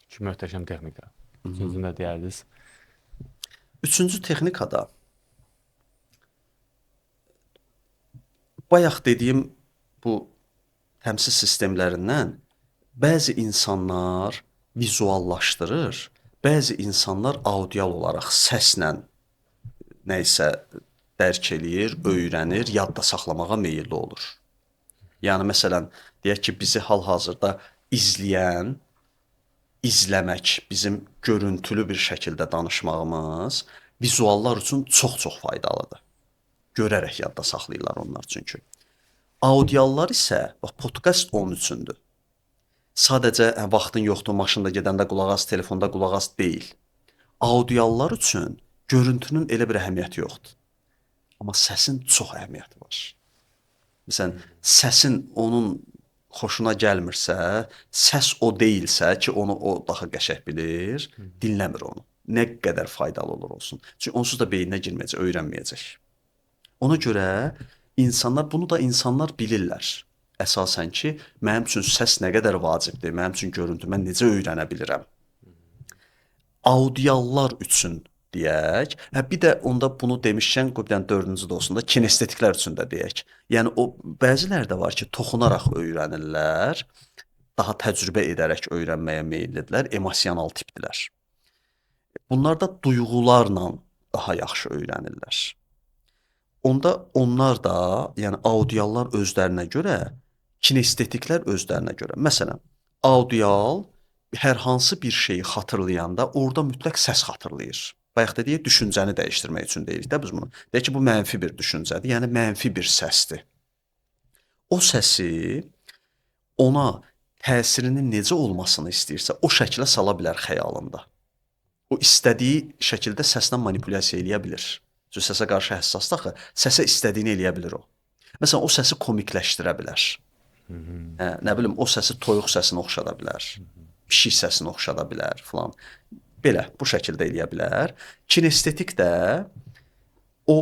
Ki, möhtəşəm texnika. Üçüncü nə deyərdiniz? Üçüncü texnikada bayaq dediyim bu təmsil sistemlərindən bəzi insanlar vizuallaşdırır, bəzi insanlar audial olaraq səslə nə isə dərk eləyir, öyrənir, yadda saxlamağa meyilli olur. Yəni məsələn, deyək ki, bizi hal-hazırda izləmək, bizim görüntülü bir şəkildə danışmağımız vizuallar üçün çox-çox faydalıdır. Görərək yadda saxlayırlar onlar çünki. Audiallar isə, bax, podkast onun üçündür. Sadəcə vaxtın yoxdur, maşında gedəndə qulaq as, telefonda qulaq as deyil. Audiallar üçün görüntünün elə bir əhəmiyyəti yoxdur. Amma səsin çox əhəmiyyəti var. Məsələn, səsin onun xoşuna gəlmirsə, səs o deyilsə ki, onu o daha qəşəng bilir, dinləmir onu. Nə qədər faydalı olur olsun. Çünki onsuz da beyninə girməyəcək, öyrənməyəcək. Ona görə bunu da insanlar bilirlər. Əsasən ki, mənim üçün səs nə qədər vacibdir, mənim üçün görüntü, mən necə öyrənə bilirəm. Audiallar üçün deyək. Bir də onda bunu demişkən, bir dənə dördüncü də olsun da, kinestetiklər üçün də deyək. Yəni o bəzilər də var ki, toxunaraq öyrənirlər, daha təcrübə edərək öyrənməyə meyillidirlər, emosional tipdilər. Bunlar da duyğularla daha yaxşı öyrənirlər. Onda onlar da, yəni audiallar özlərinə görə, kinestetiklər özlərinə görə. Məsələn, audial hər hansı bir şeyi xatırlayanda orada mütləq səs xatırlayır. Bayaq dedik, düşüncəni dəyişdirmək üçün deyirik də biz bunu. Deyək ki, bu mənfi bir düşüncədir, yəni mənfi bir səsdir. O səsi ona təsirinin necə olmasını istəyirsə, o şəklə sala bilər xəyalında. O istədiyi şəkildə səslə manipulyasiya eləyə bilir. Çünki səsə qarşı həssasdır axı, səsə istədiyini eləyə bilir o. Məsələn, o səsi komikləşdirə bilər. Nə bilim, o səsi toyuq səsinə oxşada bilər, pişik səsinə oxşada bilər filan. Belə, bu şəkildə eləyə bilər. Kinestetik də o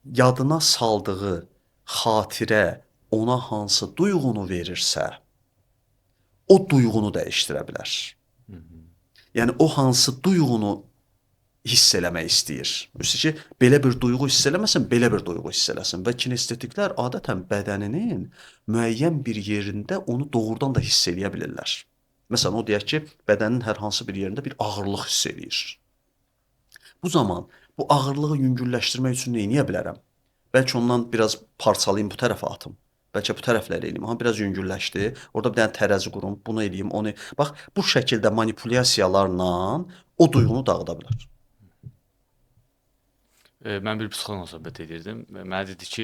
yadına saldığı xatirə ona hansı duyğunu verirsə, o duyğunu dəyişdirə bilər. Yəni, o hansı duyğunu hiss eləmək istəyir. Üstə ki, belə bir duyğu hiss eləməsin, belə bir duyğu hiss eləsin. Və kinestetiklər adətən bədəninin müəyyən bir yerində onu doğrudan da hiss eləyə bilirlər. Məsələn, o deyək ki, bədənin hər hansı bir yerində bir ağırlıq hiss eləyir. Bu zaman bu ağırlığı yüngülləşdirmək üçün nə edə bilərəm? Bəlkə ondan biraz parçalayım, bu tərəfə atım. Bəlkə bu tərəfləri eləyim. Biraz yüngülləşdi. Orada bir dənə tərəzi qurum, bunu eləyim, onu. Bax, bu şəkildə manipulyasiyalarla o duyğunu dağıda bilər. Mən bir psixoloqla söhbət edirdim və mənə dedi ki,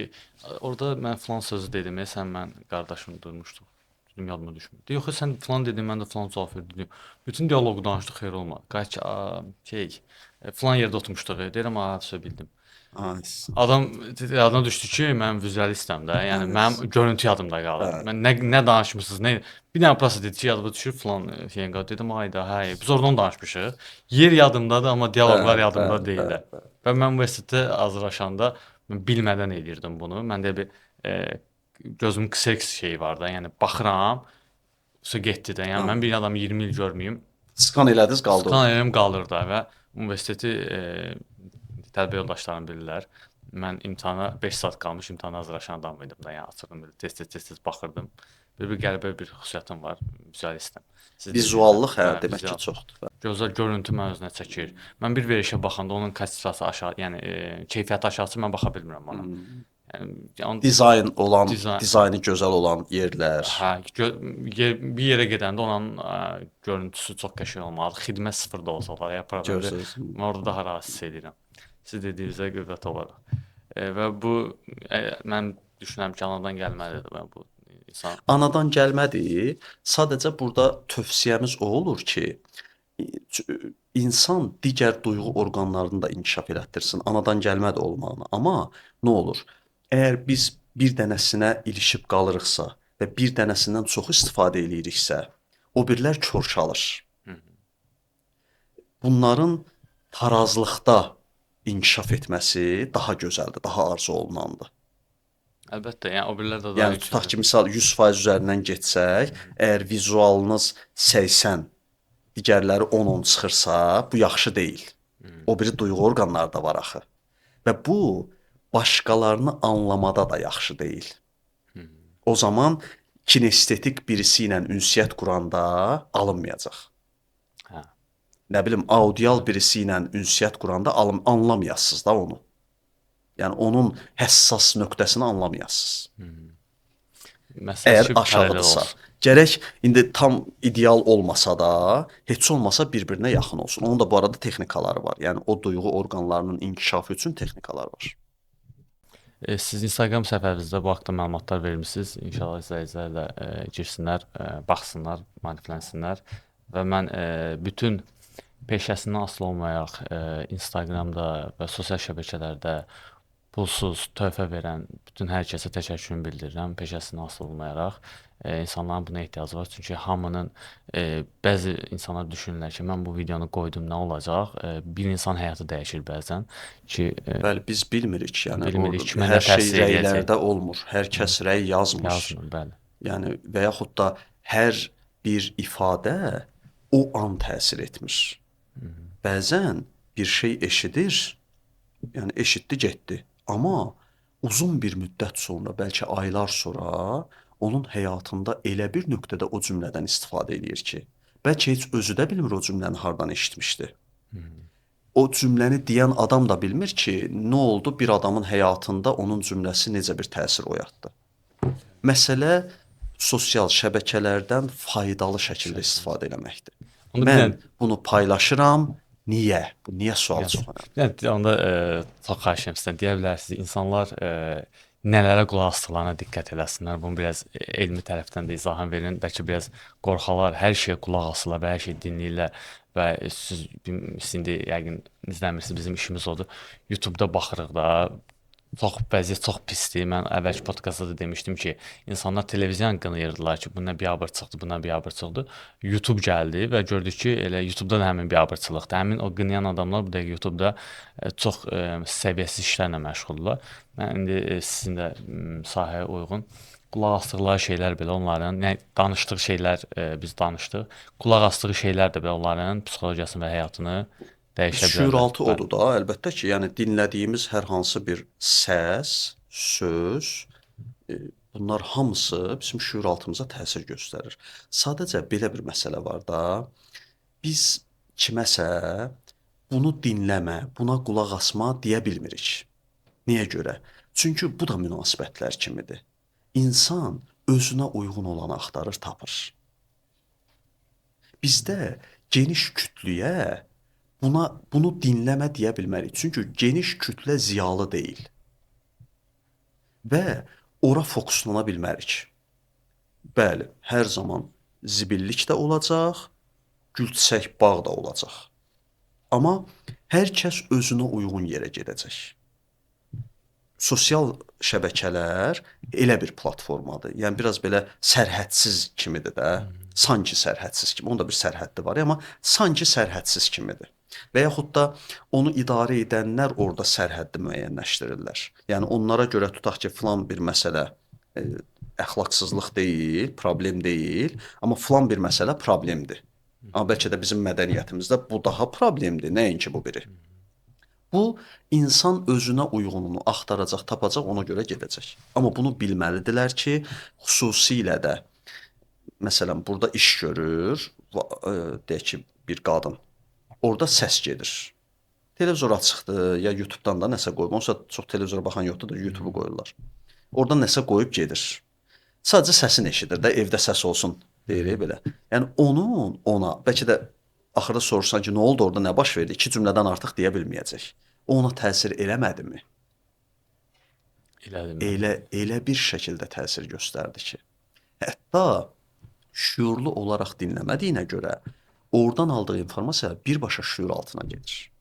orada mən filan sözü dedim, sən mən qardaşım durmuşduq. Dedim yadıma düşmür. Yox, sən falan dedin, mən də falan cavab verdim. Bütün dialoqu danışdıq, xeyir olmadı. Qayç falan yerdə oturmuşduq. Deyirəm, bildim. Ay, Adam yadına düşdü ki, mən vizualistəm də. Yəni mənim görüntü yadımda qalır. hə. Mən nə danışmısınız, nə bir dənə prosta dedi ki, yadıma düşür falan şeyin qad dedim, ayda, hə, biz oradan danışmışıq. Yer yadımdadır, amma dialoqlar yadımda deyil. Və mən universitetdə hazırlaşanda mən bilmədən edirdim bunu. Məndə bir gözümün kıseks şeyi var da, yəni baxıram, getdi də. Yəni mən bir adamı 20 il görməyim, Skan elədiniz, qaldı o. skan elim qalır da və universiteti tələbə yoldaşlarım bilirlər. Mən imtahana 5 saat qalmış imtahana hazırlaşan adam idim da, yəni açırdım belə tez-tez baxırdım. Bir qəribə bir xüsusiyyətim var, vizualistəm. Vizuallıq demək ki, çoxdur. Gözəl görüntü məni özünə çəkir. Mən bir verişə baxanda onun kачествосы aşağı, yəni keyfiyyəti aşağısı mən baxa bilmirəm ona. Yəni Dizaynı gözəl olan yerlər. hə, bir yerə gedəndə onun görüntüsü çox qəşəng olmalı. Xidmət sıfır da olsa da yapara bilər. Görürsünüz. Mən orada daha rahat hiss edirəm. Siz dediyinizə qüvvət olaraq. Və bu mən düşünürəm ki, anadan gəlməlidir və bu insan Anadan gəlmədi. Sadəcə burada tövsiyəmiz o olur ki, insan digər duyğu orqanlarını da inkişaf elətdirsin. Anadan gəlmə də olmağına. Amma nə olur? Əgər biz bir dənəsinə ilişib qalırıqsa və bir dənəsindən çox istifadə eləyiriksə, o birlər körçalır. Bunların tarazlıqda inkişaf etməsi daha gözəldir, daha arzu olunandır. əlbəttə, yəni o birlər də daha Yəni tutaq ki, misal 100% üzərindən getsək, əgər vizualınız 80, digərləri 10-10 çıxırsa, bu yaxşı deyil. O biri duyğu orqanları da var axı. Və bu başqalarını anlamada da yaxşı deyil. O zaman kinestetik birisi ilə ünsiyyət quranda alınmayacaq. Hə. Nə bilim, audial birisi ilə ünsiyyət quranda anlamayasınız da onu. Yəni onun həssas nöqtəsini anlamayasınız. Əgər aşağıdırsa. Gərək indi tam ideal olmasa da, heç olmasa bir-birinə yaxın olsun. Onun da bu arada texnikaları var. Yəni o duyğu orqanlarının inkişafı üçün texnikalar var. Siz Instagram səhifənizdə bu haqqda məlumatlar vermisiniz. İnşallah izləyicilər də girsinlər, baxsınlar, maariflənsinlər və mən bütün peşəsindən asılı olmayaraq Instagramda və sosial şəbəkələrdə pulsuz töhfə verən bütün hər kəsə təşəkkürümü bildirirəm, peşəsindən asılı olmayaraq. İnsanların buna ehtiyacı var. Çünki hamının bəzi insanlar düşünürlər ki, mən bu videonu qoydum, nə olacaq? Bir insan həyatı dəyişir bəzən ki, Bəli, biz bilmirik. Yəni bilmirik ki, hər şey rəylərdə olmur. Hər kəs rəy yazmır. bəli. Yəni və yaxud da hər bir ifadə o an təsir etmir. Bəzən bir şey eşidir, yəni eşitdi, getdi. Amma uzun bir müddət sonra, bəlkə aylar sonra onun həyatında elə bir nöqtədə o cümlədən istifadə eləyir ki, bəlkə heç özü də bilmir o cümləni hardan eşitmişdi. O cümləni deyən adam da bilmir ki, nə oldu bir adamın həyatında onun cümləsi necə bir təsir oyatdı. Məsələ sosial şəbəkələrdən faydalı şəkildə istifadə etməkdir. Mən bunu paylaşıram. Niyə? Bu niyə sual çox önəmli. Yəni onda çox xahiş edirəm sizdən deyə bilərsiniz. İnsanlar nələrə qulaq asdıqlarına diqqət eləsinlər. Bunu biraz elmi tərəfdən də izahən verin. Bəlkə biraz qorxalar, hər şeyə qulaq asırlar və hər şeyi dinləyirlər və siz indi yəqin izləmirsiniz. Bizim işimiz odur. YouTube-da baxırıq da vəziyyət çox pisdir. Mən əvvəlki podkastda da demişdim ki, insanlar televiziyanı qınayırdılar ki, bu nə biabırçılıqdır, bu nə biabırçılıqdır. YouTube gəldi və gördük ki, elə YouTube-da da həmin biabırçılıqdır. Həmin o qınayan adamlar bu dəqiqə YouTube-da çox səviyyəsiz işlərlə məşğuldurlar. Mən indi sizin də sahəyə uyğun qulaq asdıqları şeylər belə onların, nə danışdığı şeylər biz danışdıq. Qulaq asdığı şeylər də belə onların psixologiyasını və həyatını dəyişə bilər. Şüuraltı odur da, əlbəttə ki, yəni dinlədiyimiz hər hansı bir səs, söz, bunlar hamısı bizim şüuraltımıza təsir göstərir. Sadəcə belə bir məsələ var da, biz kiməsə bunu dinləmə, buna qulaq asma deyə bilmirik. Niyə görə? Çünki bu da münasibətlər kimidir. İnsan özünə uyğun olanı axtarır, tapır. Bizdə geniş kütlüyə bunu dinləmə deyə bilmərik. Çünki geniş kütlə ziyalı deyil. Və ora fokuslana bilmərik. Bəli, hər zaman zibillik də olacaq, gülçək bağ da olacaq. Amma hər kəs özünə uyğun yerə gedəcək. Sosial şəbəkələr elə bir platformadır. Yəni biraz belə sərhədsiz kimidir də. Sanki sərhədsiz kimi. Onun da bir sərhəddi var, amma sanki sərhədsiz kimidir. Və yaxud da onu idarə edənlər orada sərhəddi müəyyənləşdirirlər. Yəni onlara görə tutaq ki, filan bir məsələ əxlaqsızlıq deyil, problem deyil, amma filan bir məsələ problemdir. Amma bəlkə də bizim mədəniyyətimizdə bu daha problemdir, nəinki bu biri. Bu insan özünə uyğununu axtaracaq, tapacaq, ona görə gedəcək. Amma bunu bilməlidirlər ki, xüsusilə də məsələn burada iş görür, deyək ki, bir qadın. Orada səs gedir. Televizor açıqdır, ya YouTube-dan da nəsə qoyub. Onsa çox televizora baxan yoxdur da YouTube-u qoyurlar. Orada nəsə qoyub gedir. Sadəcə səsini eşidir də, evdə səs olsun deyirik belə. Yəni onun ona bəlkə də axırda soruşsan ki, nə oldu orada, nə baş verdi? 2 cümlədən artıq deyə bilməyəcək. O ona təsir eləmədimi? Elə bir şəkildə təsir göstərdi ki, hətta şüurlu olaraq dinləmədiyinə görə oradan aldığı informasiya birbaşa şüur altına gedir.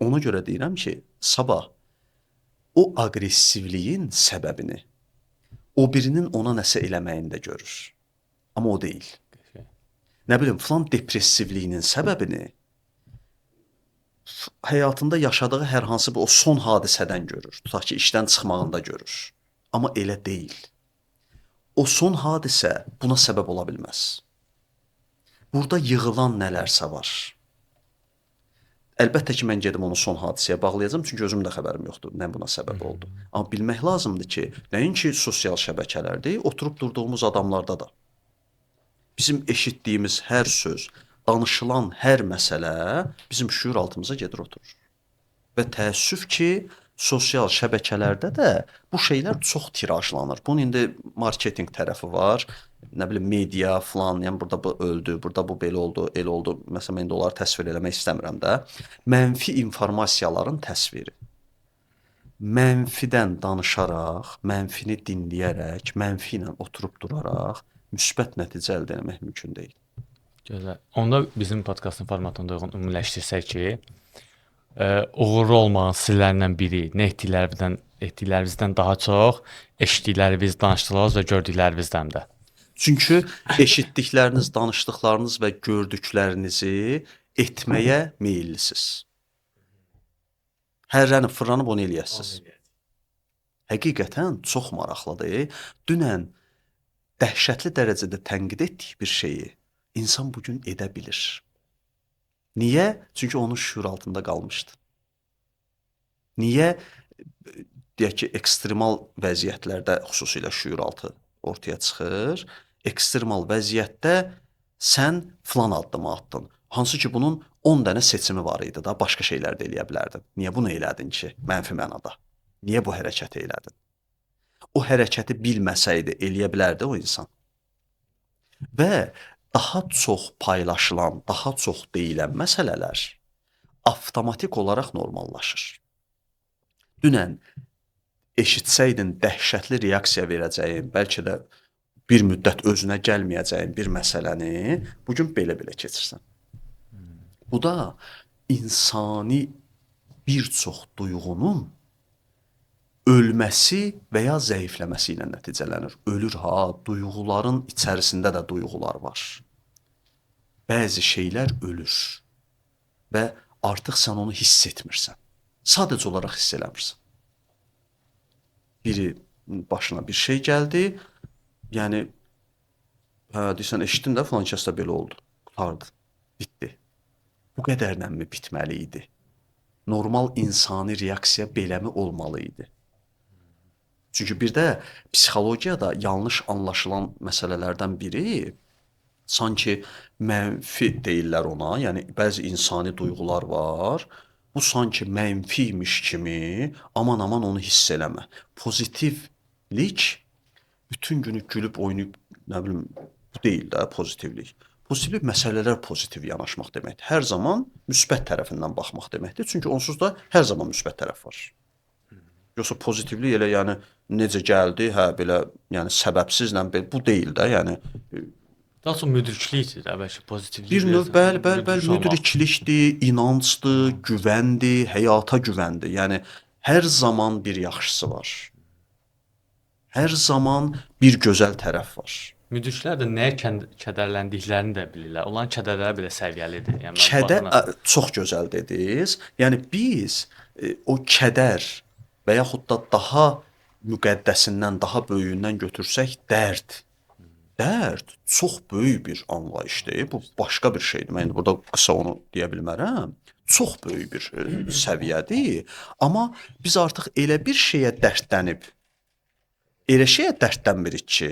Ona görə deyirəm ki, sabah o aqressivliyin səbəbini o birinin ona nəsə eləməyində görür. Amma o deyil. Nə bilim, filan depressivliyinin səbəbini həyatında yaşadığı hər hansı bir o son hadisədən görür. Tutaq ki, işdən çıxmağında görür. Amma elə deyil. O son hadisə buna səbəb ola bilməz. Burada yığılan nələrsə var. Əlbəttə ki, mən gedib onu son hadisəyə bağlayacağam, çünki özüm də xəbərim yoxdur, nə buna səbəb oldu. Amma bilmək lazımdır ki, nəinki sosial şəbəkələrdir, oturub durduğumuz adamlarda da. Bizim eşitdiyimiz hər söz, danışılan hər məsələ bizim şüur altımıza gedir oturur. Və təəssüf ki, sosial şəbəkələrdə də bu şeylər çox tirajlanır. Bunun indi marketinq tərəfi var, nə bilim media falan, yəni burada bu öldü, burada bu belə oldu, elə oldu. Məsələn, mən indi onları təsvir eləmək istəmirəm də. Mənfi informasiyaların təsviri. Mənfidən danışaraq, mənfini dinləyərək, mənfi ilə oturub duraraq müsbət nəticə əldə etmək mümkün deyil. Gözəl. Onda bizim podkastın formatında uyğun ümumiləşdirsək ki, uğurlu olmağın sirlərindən biri nə etdiklərimizdən daha çox eşitdiklərimiz, danışdıqlarımız və gördüklərimizdən də. Çünki eşitdikləriniz, danışdıqlarınız və gördüklərinizi etməyə meyillisiniz. Hərrənib, fırlanıb onu eləyəsiniz. Həqiqətən çox maraqlıdır. Dünən dəhşətli dərəcədə tənqid etdiyi bir şeyi insan bugün edə bilir. Niyə? Çünki onun şüur altında qalmışdı. Niyə? Deyək ki, ekstremal vəziyyətlərdə xüsusilə şüur altı ortaya çıxır. Ekstremal vəziyyətdə sən filan addımı atdın. Hansı ki, bunun 10 dənə seçimi var idi da, başqa şeylər də eləyə bilərdin. Niyə bunu elədin ki, mənfi mənada? Niyə bu hərəkəti elədin? O hərəkəti bilməsəydi, eləyə bilərdi o insan. Və daha çox paylaşılan, daha çox deyilən məsələlər avtomatik olaraq normallaşır. Dünən eşitsəydin dəhşətli reaksiya verəcəyin, bəlkə də bir müddət özünə gəlməyəcəyin bir məsələni bugün belə-belə keçirsən. Bu da insani bir çox duyğunun ölməsi və ya zəifləməsi ilə nəticələnir. Ölür ha, duyğuların içərisində də duyğular var. Bəzi şeylər ölür və artıq sən onu hiss etmirsən. Sadəcə olaraq hiss eləmirsən. Biri başına bir şey gəldi, yəni deyirsən, eşitdin də filan kəsdə belə oldu, qutardı, bitdi. Bu qədərlə mi bitməli idi? Normal insani reaksiya beləmi olmalı idi? Çünki bir də psixologiyada yanlış anlaşılan məsələlərdən biri sanki mənfi deyirlər ona, yəni bəzi insani duyğular var. Bu sanki mənfiymiş kimi aman-aman onu hiss eləmə. Pozitivlik bütün günü gülüb oynayıb, nə bilim, bu deyil də pozitivlik. Pozitivlik məsələlər pozitiv yanaşmaq deməkdir. Hər zaman müsbət tərəfindən baxmaq deməkdir. Çünki onsuz da hər zaman müsbət tərəf var. Yoxsa pozitivlik elə yəni necə gəldi, hə belə, yəni səbəbsizlə belə bu deyil də, yəni Daha çox müdriklikdir də, bəlkə pozitiv bir növ bəli, müdriklikdir, inancdır, güvəndir, həyata güvəndir. Yəni hər zaman bir yaxşısı var. Hər zaman bir gözəl tərəf var. Müdriklər də nəyə kədərləndiklərini də bilirlər. Onların kədərləri belə səviyyəlidir. Yəni mən Kədər baxıram. çox gözəl dediniz. Yəni biz o kədər və yaxud da daha müqəddəsindən, daha böyüyündən götürsək dərd. Dərd çox böyük bir anlayışdır. Bu başqa bir şeydir. Mən indi burada qısa onu deyə bilmərəm. Çox böyük bir səviyyədir. Amma biz artıq elə bir şeyə dərdlənib, elə şeyə dərdlənmirik ki,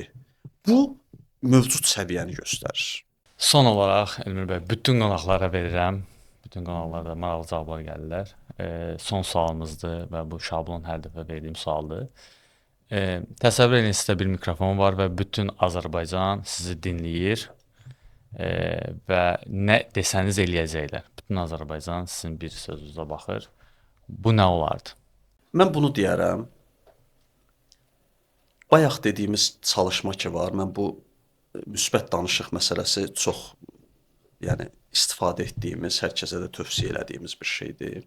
bu mövcud səviyyəni göstərir. Son olaraq Elmir bəy, bütün qonaqlara verirəm. Bütün qonaqlar da maraqlı cavablar gəlirlər. Son sualımızdır və bu şablon hər dəfə verdiyim sualdır. Təsəvvür edin, sizdə bir mikrofon var və bütün Azərbaycan sizi dinləyir və nə desəniz eləyəcəklər. Bütün Azərbaycan sizin bir sözünüzə baxır. Bu nə olardı? Mən bunu deyərəm. Bayaq dediyimiz çalışma ki var, mən bu müsbət danışıq məsələsi çox, yəni istifadə etdiyimiz, hər kəsə də tövsiyə elədiyimiz bir şeydir.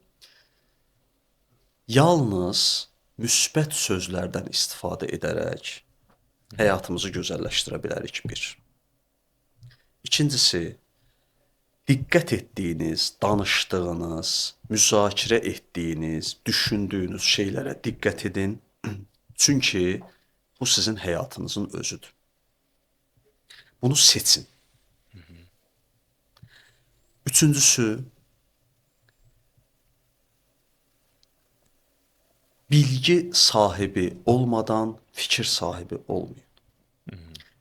Yalnız müsbət sözlərdən istifadə edərək həyatımızı gözəlləşdirə bilərik bir. İkincisi, diqqət etdiyiniz, danışdığınız, müzakirə etdiyiniz, düşündüyünüz şeylərə diqqət edin. Çünki bu sizin həyatınızın özüdür. Bunu seçin. Üçüncüsü, bilgi sahibi olmadan fikir sahibi olmayın.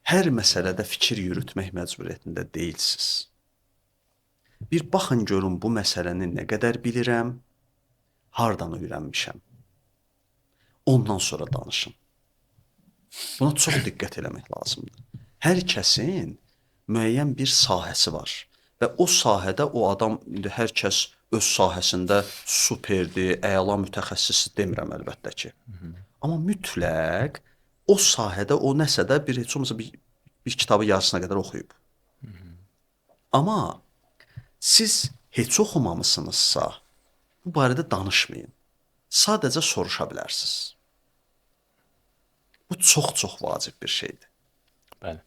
Hər məsələdə fikir yürütmək məcburiyyətində deyilsiniz. Bir baxın görün bu məsələni nə qədər bilirəm, hardan öyrənmişəm. Ondan sonra danışın. Buna çox diqqət eləmək lazımdır. Hər kəsin müəyyən bir sahəsi var və o sahədə o adam, indi hər kəs öz sahəsində superdir, əla mütəxəssisdir demirəm əlbəttə ki. Amma mütləq o sahədə o nəsə də bir heç olmasa bir kitabı yarısına qədər oxuyub. Amma siz heç oxumamısınızsa bu barədə danışmayın. Sadəcə soruşa bilərsiniz. Bu çox vacib bir şeydir. Bəli.